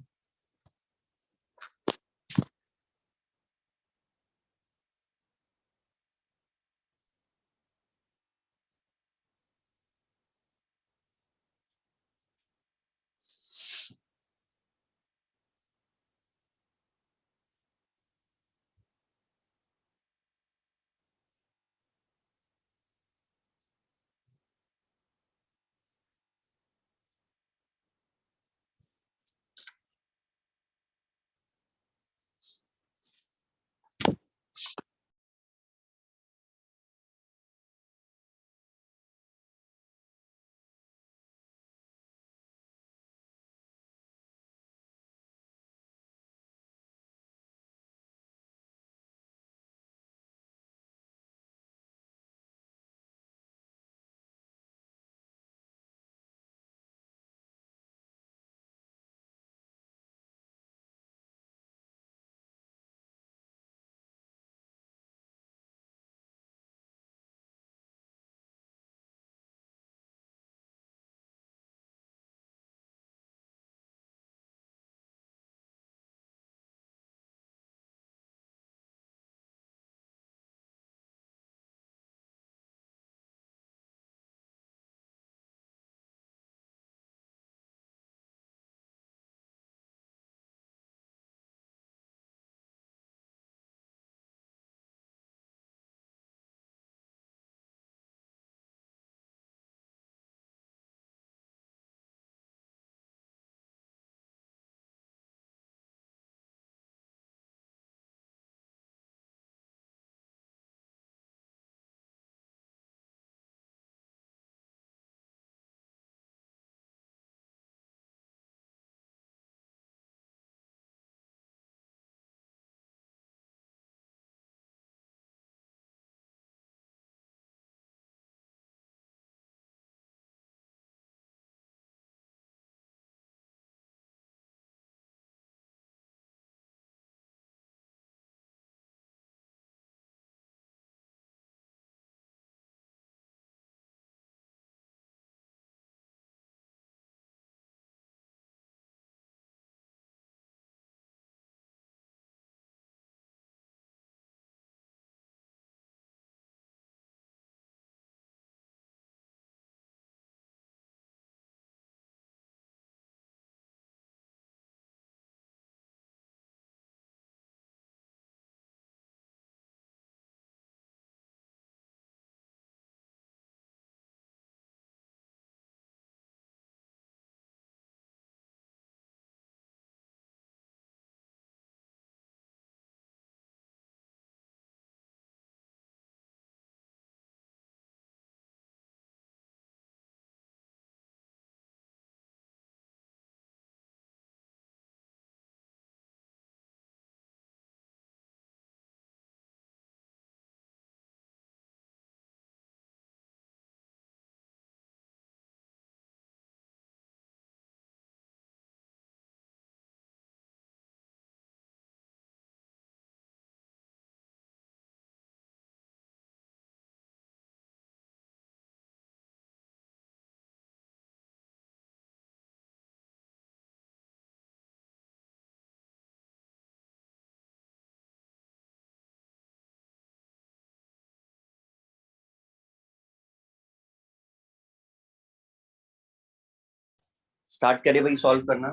स्टार्ट करें भाई सॉल्व करना।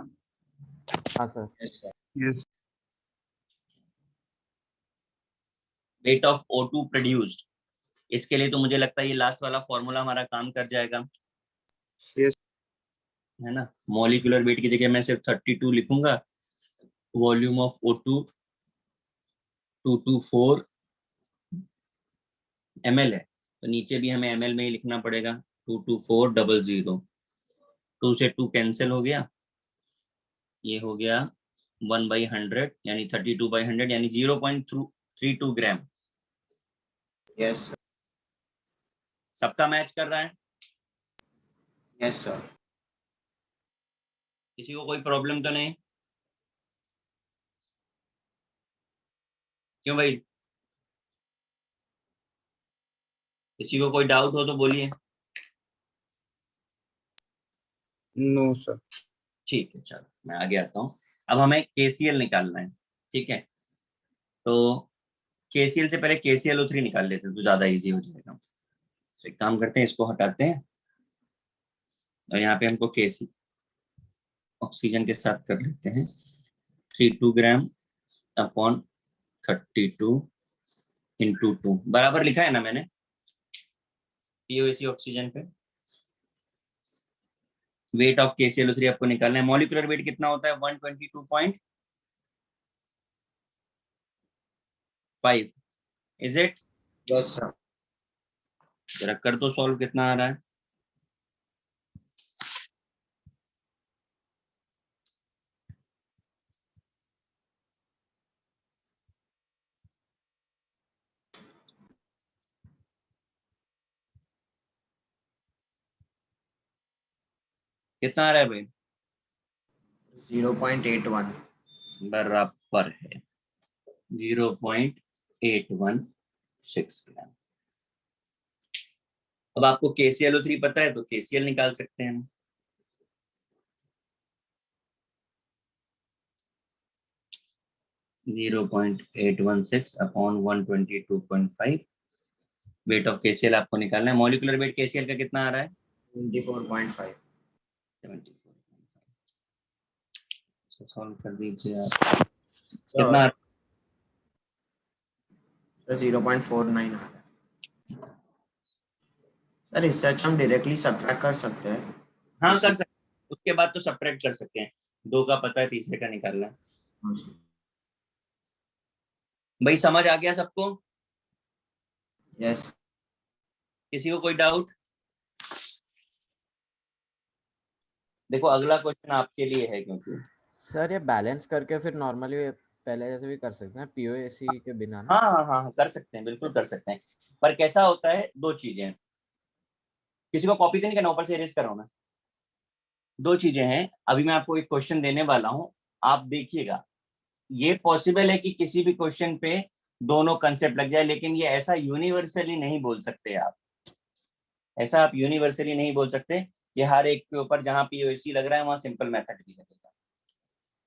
हाँ sir. Yes sir. Yes. Rate of O2 produced, इसके लिए तो मुझे लगता है ये लास्ट वाला फॉर्मूला हमारा काम कर जाएगा। Yes. है ना, मॉलिक्यूलर वेट की जगह मैं सिर्फ 32 लिखूंगा। वॉल्यूम ऑफ O2 224 ml है, तो नीचे भी हमें ml में ही लिखना पड़ेगा 22400। 2 से 2 कैंसिल हो गया, ये हो गया 1/100 यानी 32/100 यानी 0.32 ग्राम। Yes sir. सबका मैच कर रहा है? Yes sir. किसी को कोई प्रॉब्लम तो नहीं? क्यों भाई, किसी को कोई डाउट हो तो बोलिए। No, sir. ठीक है, चलो मैं आगे आता हूँ। अब हमें केसीएल निकालना है, ठीक है। तो केसीएल से पहले KClO3 निकाल लेते हैं तो ज्यादा इजी हो जाएगा। तो एक काम करते हैं, इसको हटाते हैं और यहाँ पे हमको KC ऑक्सीजन के साथ कर लेते हैं 32 ग्राम अपॉन 32 इंटू 2 बराबर लिखा है ना मैंने POC ऑक्सीजन पे। वेट ऑफ KClO3 आपको निकालना है। मॉलिक्यूलर वेट कितना होता है 122.5 इज इट? Yes sir. जरा कर दो सॉल्व, कितना आ रहा है? कितना आ रहा है भाई? 0.81 बराबर है 0.816 ग्राम। अब आपको KClO3 पता है तो KCl निकाल सकते हैं हम। Zero 0.816 upon 122.5 wait of KCl आपको निकालना है। मॉलिक्यूलर वेट KCl का कितना आ रहा है? 24.5। 74 सॉल्व कर दीजिए आप। कितना? 0.49 आ रहा है सर। इससे अच्छा हम डायरेक्टली सब्ट्रैक्ट कर सकते हैं। हाँ कर सकते हैं, उसके बाद तो सपरेट कर सकते हैं। 2 का पता है, तीसरे का निकालना है। भाई समझ आ गया सबको? यस। किसी को कोई डाउट? देखो अगला क्वेश्चन आपके लिए है, क्योंकि सर ये बैलेंस करके फिर नॉर्मली पहले जैसे भी कर सकते हैं POAC के बिना ना? हाँ हाँ हाँ कर सकते हैं, बिल्कुल कर सकते हैं। पर कैसा होता है, 2 चीजें। किसी को कॉपी तो नहीं करना, ऊपर से इरेज कर रहा हूं मैं। 2 चीजें हैं। अभी मैं आपको एक क्वेश्चन देने वाला हूं, आप देखिएगा। ये पॉसिबल है कि किसी भी क्वेश्चन पे दोनों कंसेप्ट लग जाए, लेकिन ये ऐसा यूनिवर्सली नहीं बोल सकते आप। ऐसा आप यूनिवर्सली नहीं बोल सकते कि हर एक के ऊपर जहां POC लग रहा है वहां सिंपल मेथड भी लगेगा।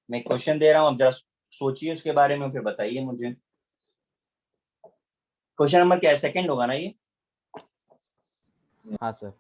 मैं क्वेश्चन दे रहा हूं, अब जरा सोचिए उसके बारे में, फिर बताइए मुझे। क्वेश्चन नंबर क्या है? सेकंड होगा ना ये? हाँ सर।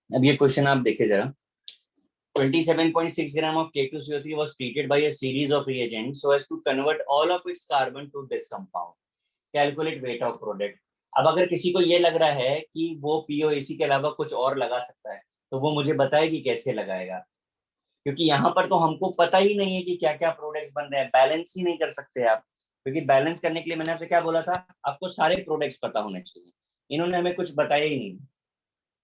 अब ये क्वेश्चन आप देखिए जरा। 27.6 gram of K2CO3 was treated by a series of reagents so as to convert all of its carbon to this compound. Calculate weight of product. अब अगर किसी को ये लग रहा है कि वो POAC के अलावा कुछ और लगा सकता है, तो वो मुझे बताएगी कैसे लगाएगा, क्योंकि यहाँ पर तो हमको पता ही नहीं है कि क्या क्या प्रोडक्ट्स बन रहे हैं। बैलेंस ही नहीं कर सकते आप, क्योंकि बैलेंस करने के लिए मैंने आपसे क्या बोला था, आपको सारे प्रोडक्ट्स पता होने चाहिए। इन्होंने हमें कुछ बताया ही नहीं।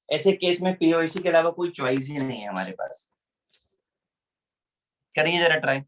ऐसे केस में POAC के अलावा कोई चॉइस ही नहीं है हमारे पास। करिए जरा ट्राई।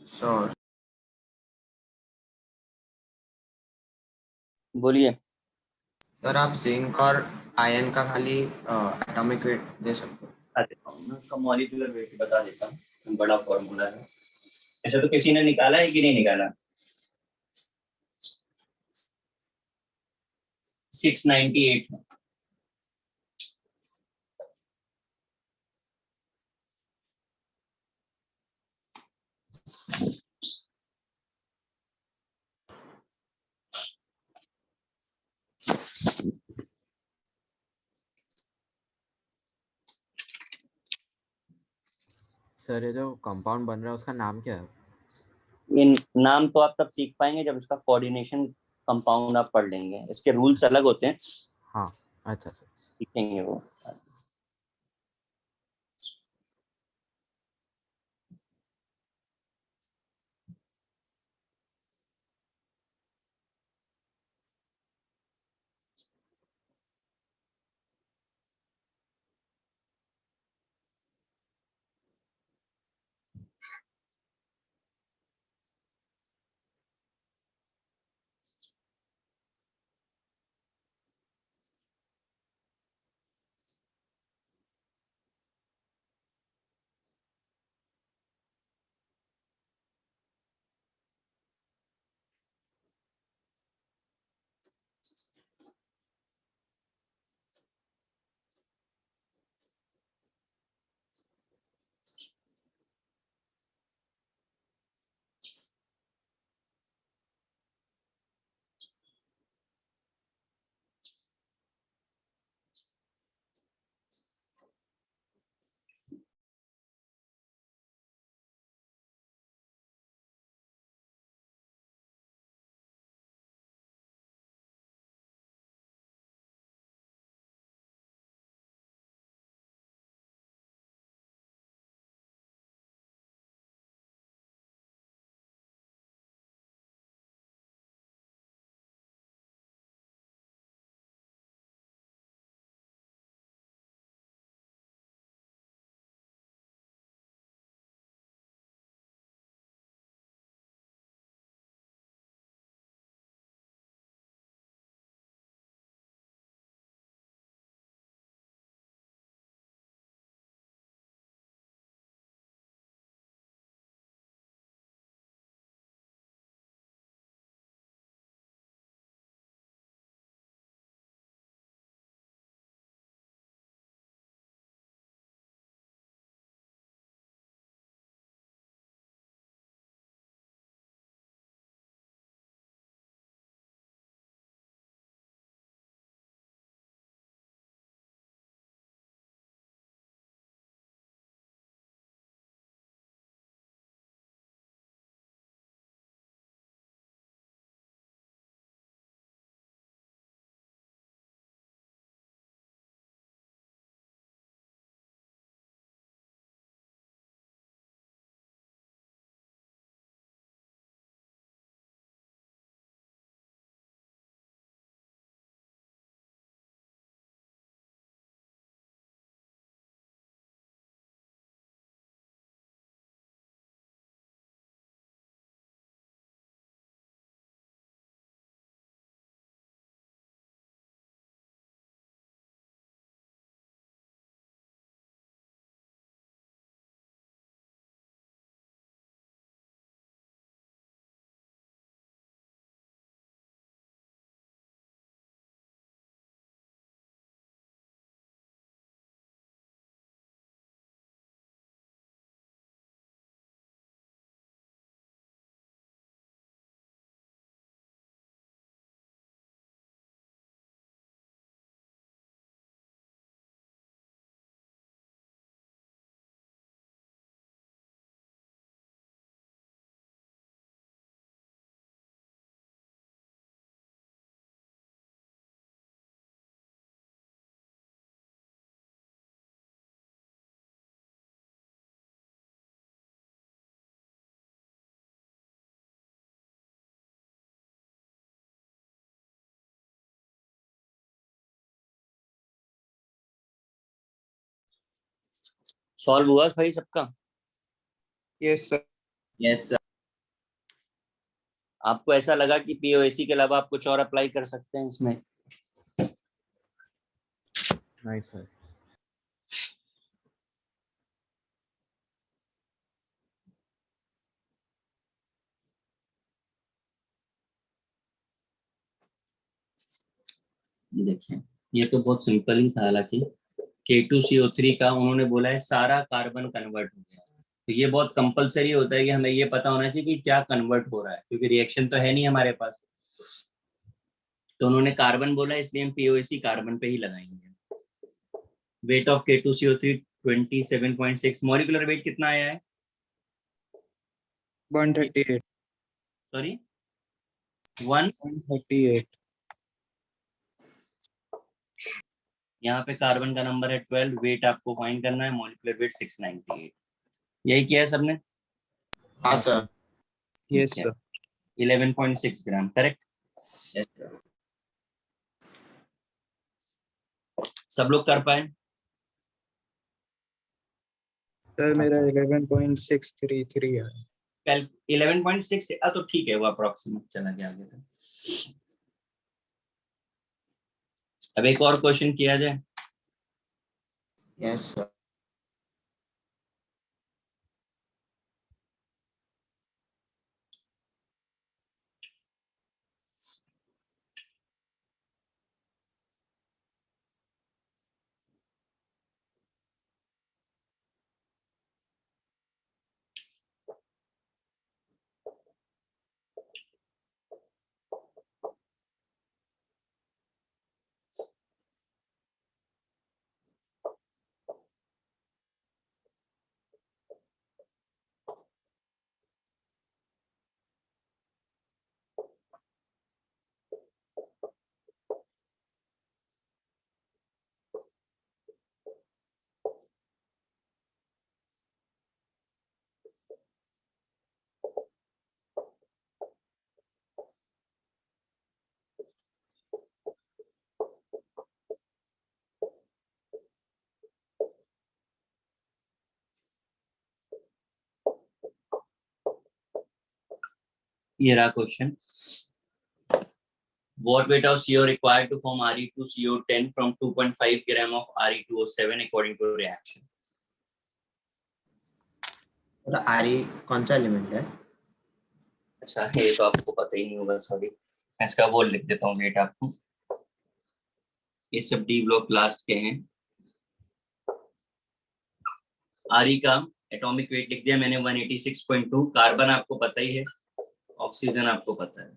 सर बोलिए। सर आप जिंक और आयरन का खाली एटॉमिक वेट दे सकते हो? मैं उसका मॉलिक्यूलर वेट बता देता हूँ, बड़ा फॉर्मूला है। ऐसा तो किसी ने निकाला है कि नहीं निकाला? 698 है। सर ये जो कंपाउंड बन रहा है उसका नाम क्या है? इन नाम तो आप तब सीख पाएंगे जब इसका कोऑर्डिनेशन कंपाउंड आप पढ़ लेंगे, इसके रूल्स अलग होते हैं, हाँ अच्छा सर। सीखेंगे वो। सॉल्व हुआ भाई सबका? Yes sir. Yes sir. आपको ऐसा लगा कि पीओएसी के अलावा आप कुछ और अप्लाई कर सकते हैं इसमें? नहीं सर। देखिए ये तो बहुत सिंपल ही था, हालांकि K2CO3 का उन्होंने बोला है सारा कार्बन कन्वर्ट हो गया, तो ये बहुत कंपलसरी होता है कि हमें ये पता होना चाहिए कि क्या कन्वर्ट हो रहा है, क्योंकि रिएक्शन तो है नहीं हमारे पास। तो उन्होंने कार्बन बोला, इसलिए हम पीओएसी कार्बन पे ही लगाएंगे। Weight of K2CO3 27.6। Molecular weight कितना आया है? 138। सॉरी 1 138। यहाँ पे कार्बन का नंबर है 12, वेट आपको फाइंड करना है, मॉलिक्यूलर वेट 698। यही किया है सबने? हाँ सर। यस ठीक है, सर। 11.6 ग्राम, करेक्ट। सब लोग कर पाए? सर मेरा 11.633 है। कल 11.6 तो ठीक है, वो अप्रोक्सीमेट चला गया आगे तक। अब एक और क्वेश्चन किया जाए। Yes sir. ये रहा question. What weight of CO required to form Re2CO10 from 2.5 gram of Re2O7 according to reaction? आरी कौन सा एलिमेंट है? अच्छा, ये तो आपको पता ही नहीं होगा, सॉरी। मैं इसका वो लिख देता हूँ वेट आपको। ये सब डी ब्लॉक लास्ट के हैं। आरी का एटॉमिक वेट लिख दिया मैंने 186.2। कार्बन आपको पता ही है, ऑक्सीजन आपको पता है।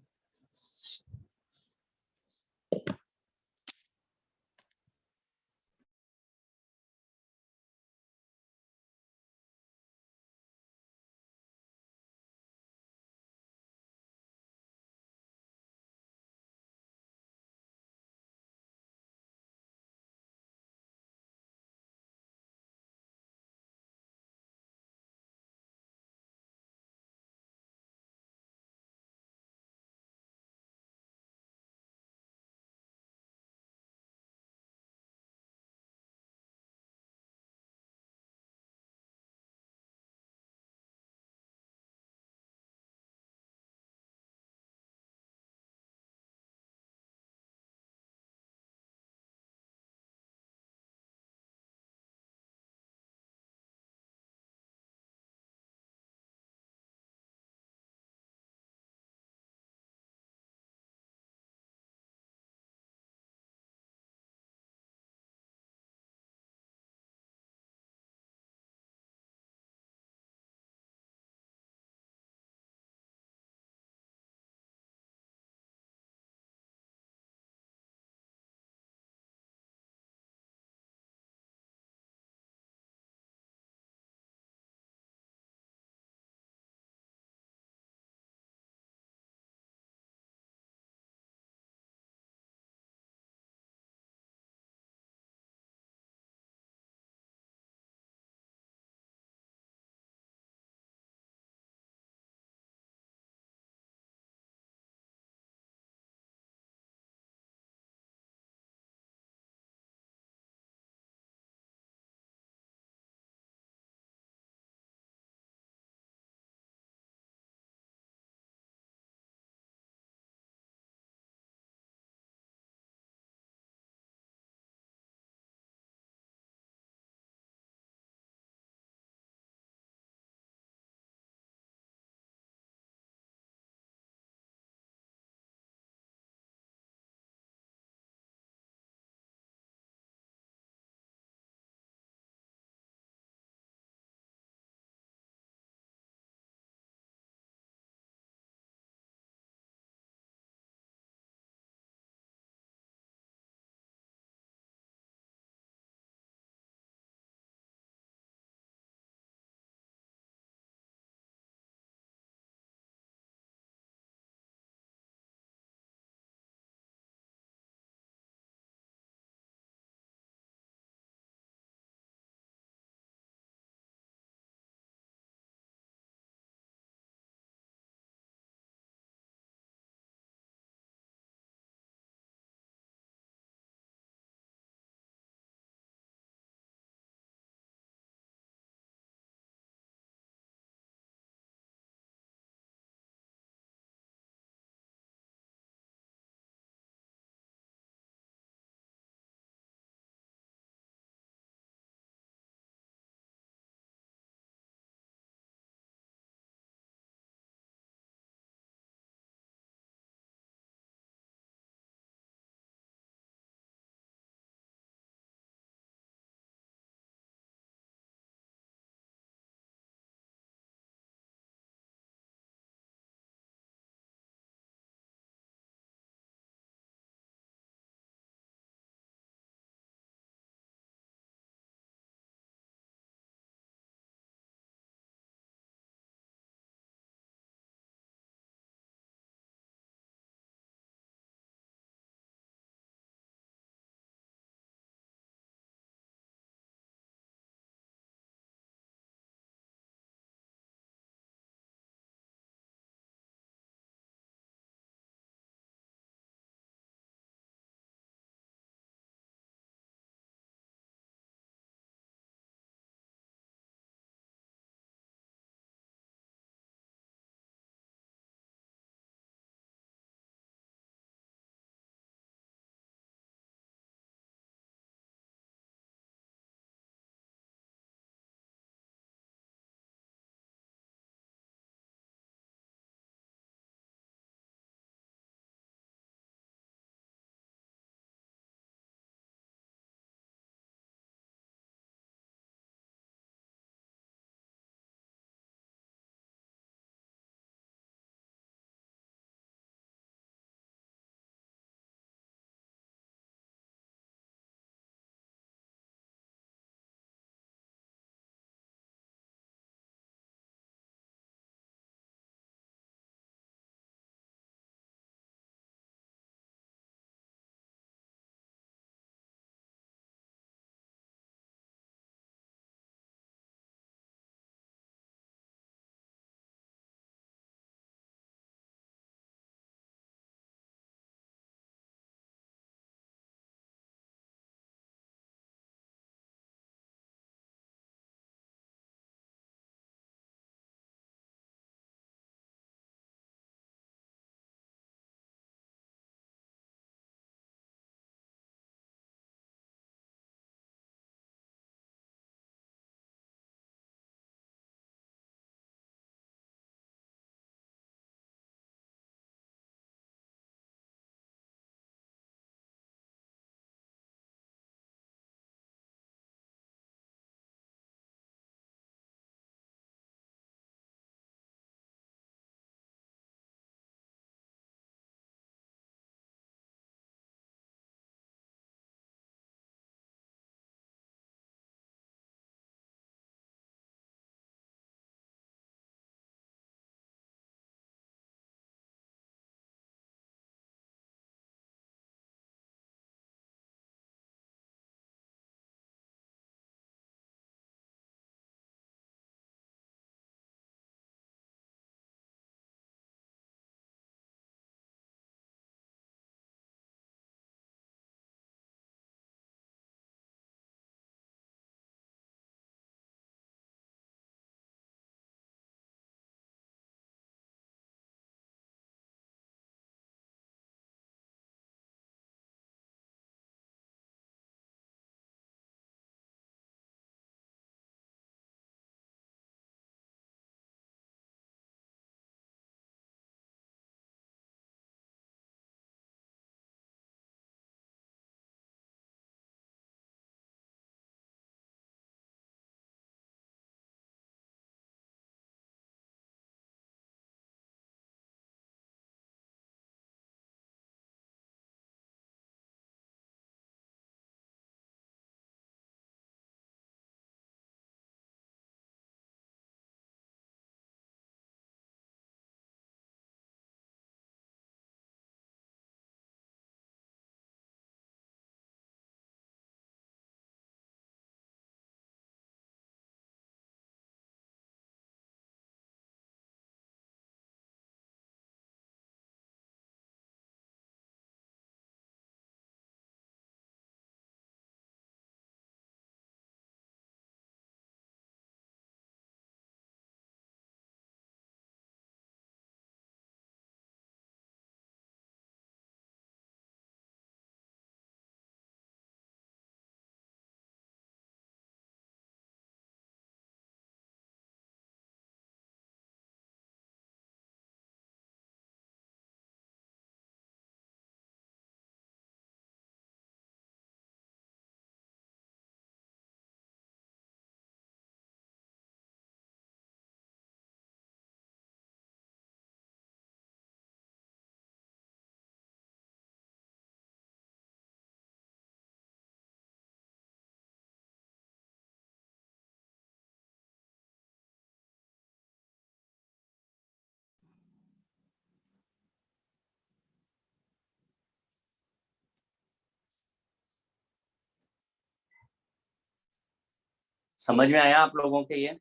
समझ में आया आप लोगों के? ये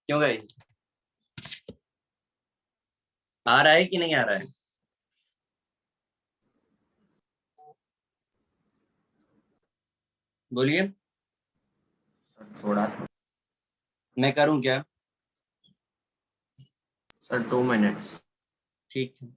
क्यों गाइस, आ रहा है कि नहीं आ रहा है? बोलिए। थोड़ा मैं करूं क्या? Sir 2 minutes. ठीक है।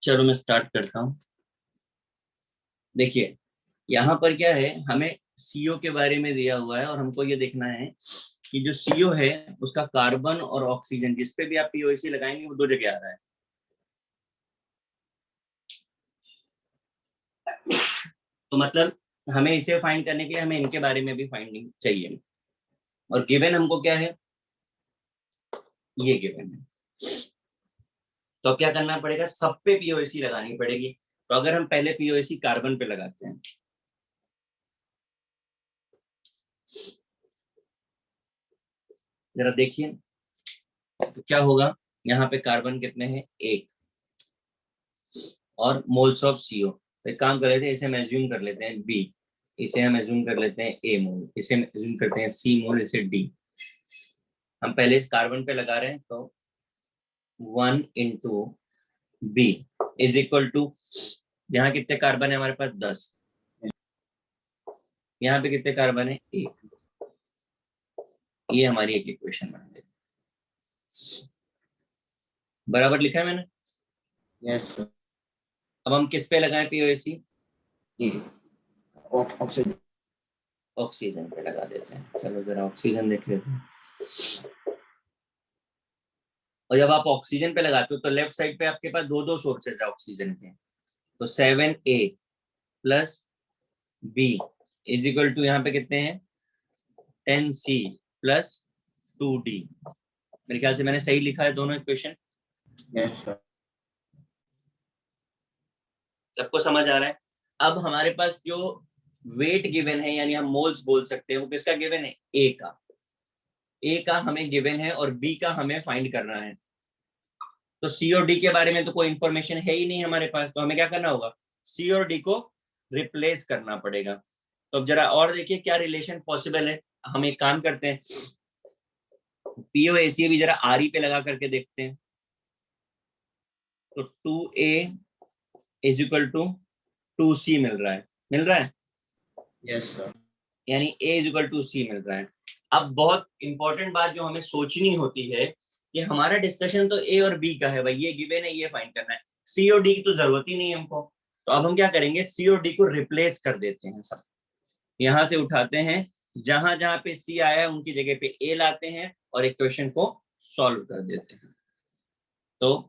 चलो मैं स्टार्ट करता हूँ। देखिए यहाँ पर क्या है, हमें सीओ के बारे में दिया हुआ है और हमको ये देखना है कि जो सीओ है उसका कार्बन और ऑक्सीजन जिस पे भी आप पीओसी लगाएंगे वो 2 जगह आ रहा है। तो मतलब हमें इसे फाइंड करने के लिए हमें इनके बारे में भी फाइंडिंग चाहिए। और गिवन हमको क्या है, ये गिवन है। तो अब क्या करना पड़ेगा, सब पे पीओसी लगानी पड़ेगी। तो अगर हम पहले पीओसी कार्बन पे लगाते हैं, जरा देखिए तो क्या होगा। यहाँ पे कार्बन कितने हैं, 1 और मोल्स ऑफ सीओ। तो एक काम कर लेते हैं, इसे हम एज्यूम कर लेते हैं बी, इसे हम एज्यूम कर लेते हैं ए मोल, इसे हम एज्यूम करते हैं सी मोल, इसे डी। हम पहले इस कार्बन पे लगा रहे हैं तो 1 into B is equal to, यहाँ कितने कार्बन है हमारे पास, 10। यहाँ पे कितने कार्बन है, 1। ये हमारी एक इक्वेशन बन गई। बराबर लिखा है मैंने? Yes sir. अब हम किस पे लगाएं पीओसी? ऑक्सीजन। ऑक्सीजन पे लगा देते हैं। चलो जरा ऑक्सीजन देख लेते हैं। और जब आप ऑक्सीजन पे लगाते हो तो लेफ्ट साइड पे आपके पास 2 सोर्सेज है ऑक्सीजन के। तो 7A plus B is equal to, यहाँ पे कितने हैं, 10C प्लस 2D। मेरे ख्याल से मैंने सही लिखा है दोनों इक्वेशन। Yes sir. सबको समझ आ रहा है? अब हमारे पास जो वेट गिवन है, यानी हम मोल्स बोल सकते हैं, वो किसका गिवन है, ए का। ए का हमें गिवन है और बी का हमें फाइंड करना है। तो सी और डी के बारे में तो कोई इंफॉर्मेशन है ही नहीं हमारे पास, तो हमें क्या करना होगा, सी और डी को रिप्लेस करना पड़ेगा। तो अब जरा और देखिए क्या रिलेशन पॉसिबल है। हम एक काम करते हैं, पीओएसी भी जरा आर ई पे लगा करके देखते हैं। तो 2A is equal to 2C मिल रहा है, मिल रहा है? Yes sir. यानी A is equal to C मिल रहा है। अब बहुत इंपॉर्टेंट बात जो हमें सोचनी होती है कि हमारा डिस्कशन तो A और B का है, भाई ये गिवन है, ये फाइंड करना है। C और D की तो जरूरत ही नहीं है हमको। तो अब हम क्या करेंगे, C और D को रिप्लेस कर देते हैं। सब यहां से उठाते हैं, जहां जहां पे C आया है उनकी जगह पे A लाते हैं और इक्वेशन को सॉल्व कर देते हैं। तो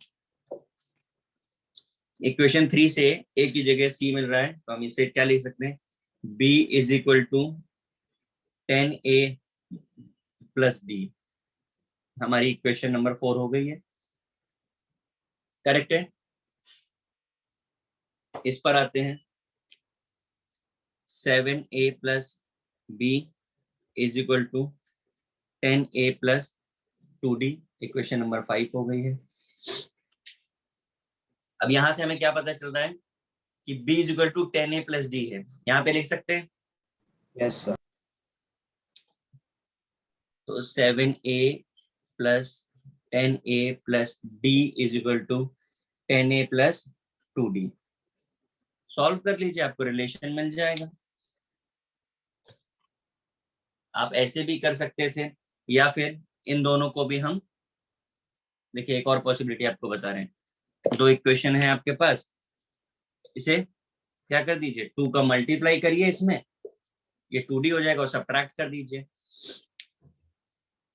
इक्वेशन 3 से a की जगह c मिल रहा है, तो हम इसे क्या लिख सकते हैं, b is equal to 10a plus d। हमारी इक्वेशन नंबर 4 हो गई है, करेक्ट है। इस पर आते हैं, 7a plus b is equal to 10a plus 2d। Equation number 5 हो गई है। अब यहां से हमें क्या पता चलता है कि b is equal to 10a plus d है, यहाँ पे लिख सकते हैं। Yes sir. तो 7a plus 10a plus d is equal to 10a plus 2d। Solve कर लीजिए, आपको रिलेशन मिल जाएगा। आप ऐसे भी कर सकते थे, या फिर इन दोनों को भी हम, देखिए एक और पॉसिबिलिटी आपको बता रहे हैं। दो इक्वेशन है आपके पास, इसे क्या कर दीजिए, 2 का मल्टीप्लाई करिए इसमें, ये 2d हो जाएगा, और सब्ट्रैक्ट कर दीजिए,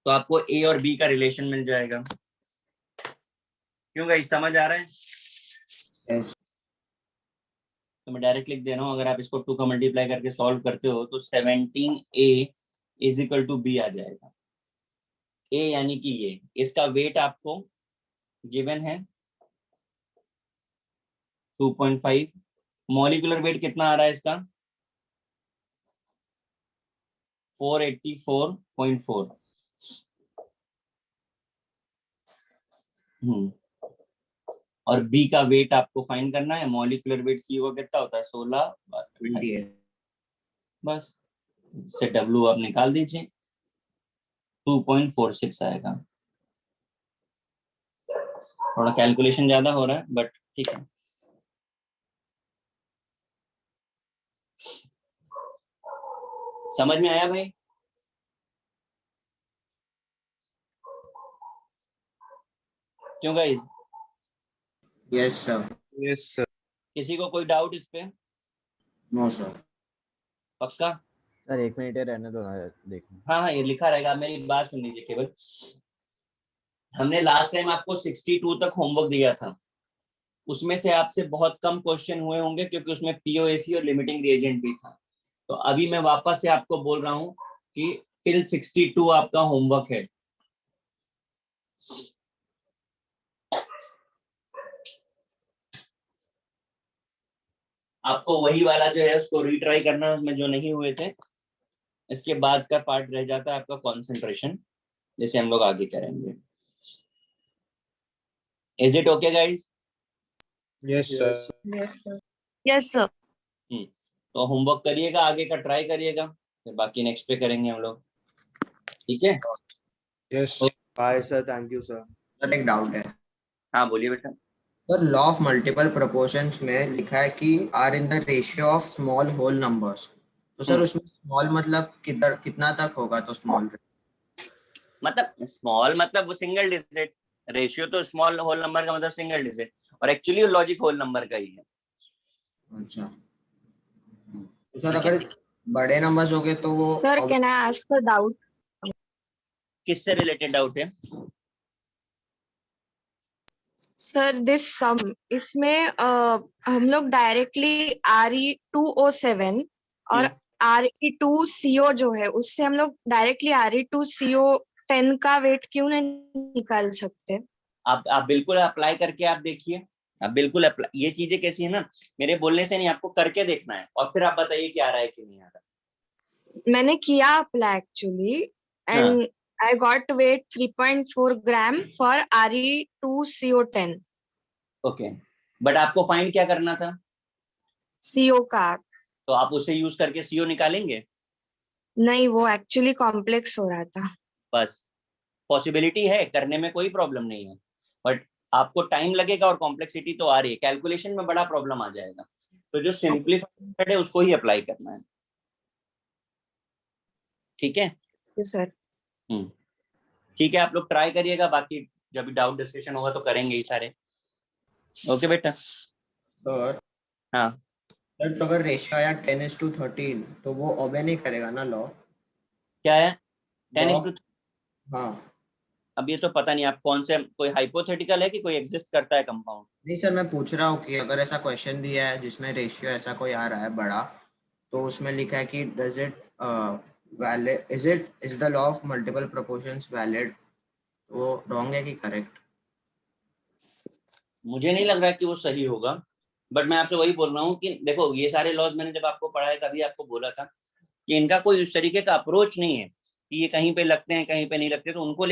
तो आपको a और b का रिलेशन मिल जाएगा। क्यों गाइस, समझ आ रहा है? यस तो मैं डायरेक्ट लिख दे रहा हूँ, अगर आप इसको 2 का मल्टीप्लाई करके सॉल्व करते हो तो 17a is equal to b आ जाएगा। a यानी कि ये, इसका वेट आपको गिवन है 2.5। मॉलिक्यूलर वेट कितना आ रहा है इसका, 484.4। और b का वेट आपको फाइंड करना है। मॉलिक्यूलर वेट सी का कितना होता है, 16 28। बस से w आप निकाल दीजिए, 2.46 आएगा। थोड़ा कैलकुलेशन ज्यादा हो रहा है, बट ठीक है। समझ में आया भाई? क्यों guys? Yes sir. Yes sir. किसी को कोई डाउट इस पे? No sir. पक्का? सर 1 मिनट रहने दो ना, देखो। हाँ हाँ, ये लिखा रहेगा, मेरी बात सुन लीजिए केवल। हमने लास्ट टाइम आपको 62 तक होमवर्क दिया था, उसमें से आपसे बहुत कम क्वेश्चन हुए होंगे, क्योंकि उसमें पीओएसी और लिमिटिंग रिएजेंट भी था। तो अभी मैं वापस से आपको बोल रहा हूँ कि टिल 62 आपका होमवर्क है। आपको वही वाला जो है उसको रीट्राई करना, उसमें जो नहीं हुए थे। इसके बाद का पार्ट रह जाता है आपका कंसंट्रेशन, जिसे हम लोग आगे करेंगे। Is it okay guys? Yes sir. Yes sir. तो होमवर्क करिएगा, आगे का ट्राई करिएगा, फिर बाकी नेक्स्ट पे करेंगे हम लोग, ठीक है? Yes bye sir, thank you sir. Sir एक डाउट है हाँ बोलिए बेटा। Sir. Law of multiple proportions में लिखा है कि are in the ratio of small whole numbers. तो सर उसमें स्मॉल मतलब कितना तक होगा? तो स्मॉल मतलब स्मॉल मतलब वो सिंगल डिजिट, रेशियो तो स्मॉल होल नंबर का मतलब सिंगल डिजिट, और एक्चुअली लॉजिक होल नंबर का ही है। अच्छा। तो सर अगर बड़े नंबर्स हो गए तो वो sir can I ask a doubt? किससे रिलेटेड डाउट है? सर दिस सम, इसमें हम लोग डायरेक्टली RE2O7 और RE2CO जो है, उससे हम लोग डायरेक्टली RE2CO10 का वेट क्यों नहीं निकाल सकते? आप बिल्कुल अप्लाई करके आप देखिए, आप बिल्कुल अप्लाई। ये चीजें कैसी है ना, मेरे बोलने से नहीं, आपको करके देखना है, और फिर आप बताइए कि आ रहा है कि नहीं आ रहा। मैंने किया apply actually, and I got weight 3.4 gram for RE2CO10 okay, but आपको फाइंड क्या करना था? CO का। तो आप उसे यूज करके सीओ निकालेंगे? नहीं, वो एक्चुअली कॉम्प्लेक्स हो रहा था। बस पॉसिबिलिटी है, करने में कोई प्रॉब्लम नहीं है, बट आपको टाइम लगेगा, और कॉम्प्लेक्सिटी तो आ रही है, कैलकुलेशन में बड़ा प्रॉब्लम आ जाएगा। तो जो सिंपलीफाइड है उसको ही अप्लाई करना है, ठीक है? सर ठीक है, आप लोग ट्राई करिएगा, बाकी जब भी डाउट डिस्कशन होगा तो करेंगे ही सारे। ओके बेटा। सर। हाँ सर तो अगर रेशियो आया 10:13 तो वो ओबे नहीं करेगा ना लॉ? क्या है 10:? हाँ अब ये तो पता नहीं आप कौन से, कोई हाइपोथेटिकल है कि कोई एग्जिस्ट करता है कंपाउंड? नहीं सर, मैं पूछ रहा हूँ कि अगर ऐसा क्वेश्चन दिया है जिसमें रेशियो ऐसा कोई आ रहा है बड़ा, तो उसमें लिखा है कि does it valid, is the law of multiple proportions valid, वो रॉन्ग है कि करेक्ट? मुझे नहीं लग रहा है कि वो सही होगा, बट मैं आपसे वही बोल रहा हूँ कि देखो ये सारे लॉज मैंने जब आपको पढ़ाया तभी आपको बोला था कि इनका कोई उस तरीके का अप्रोच नहीं है कि ये कहीं पे लगते हैं कहीं पे नहीं लगते, तो उनको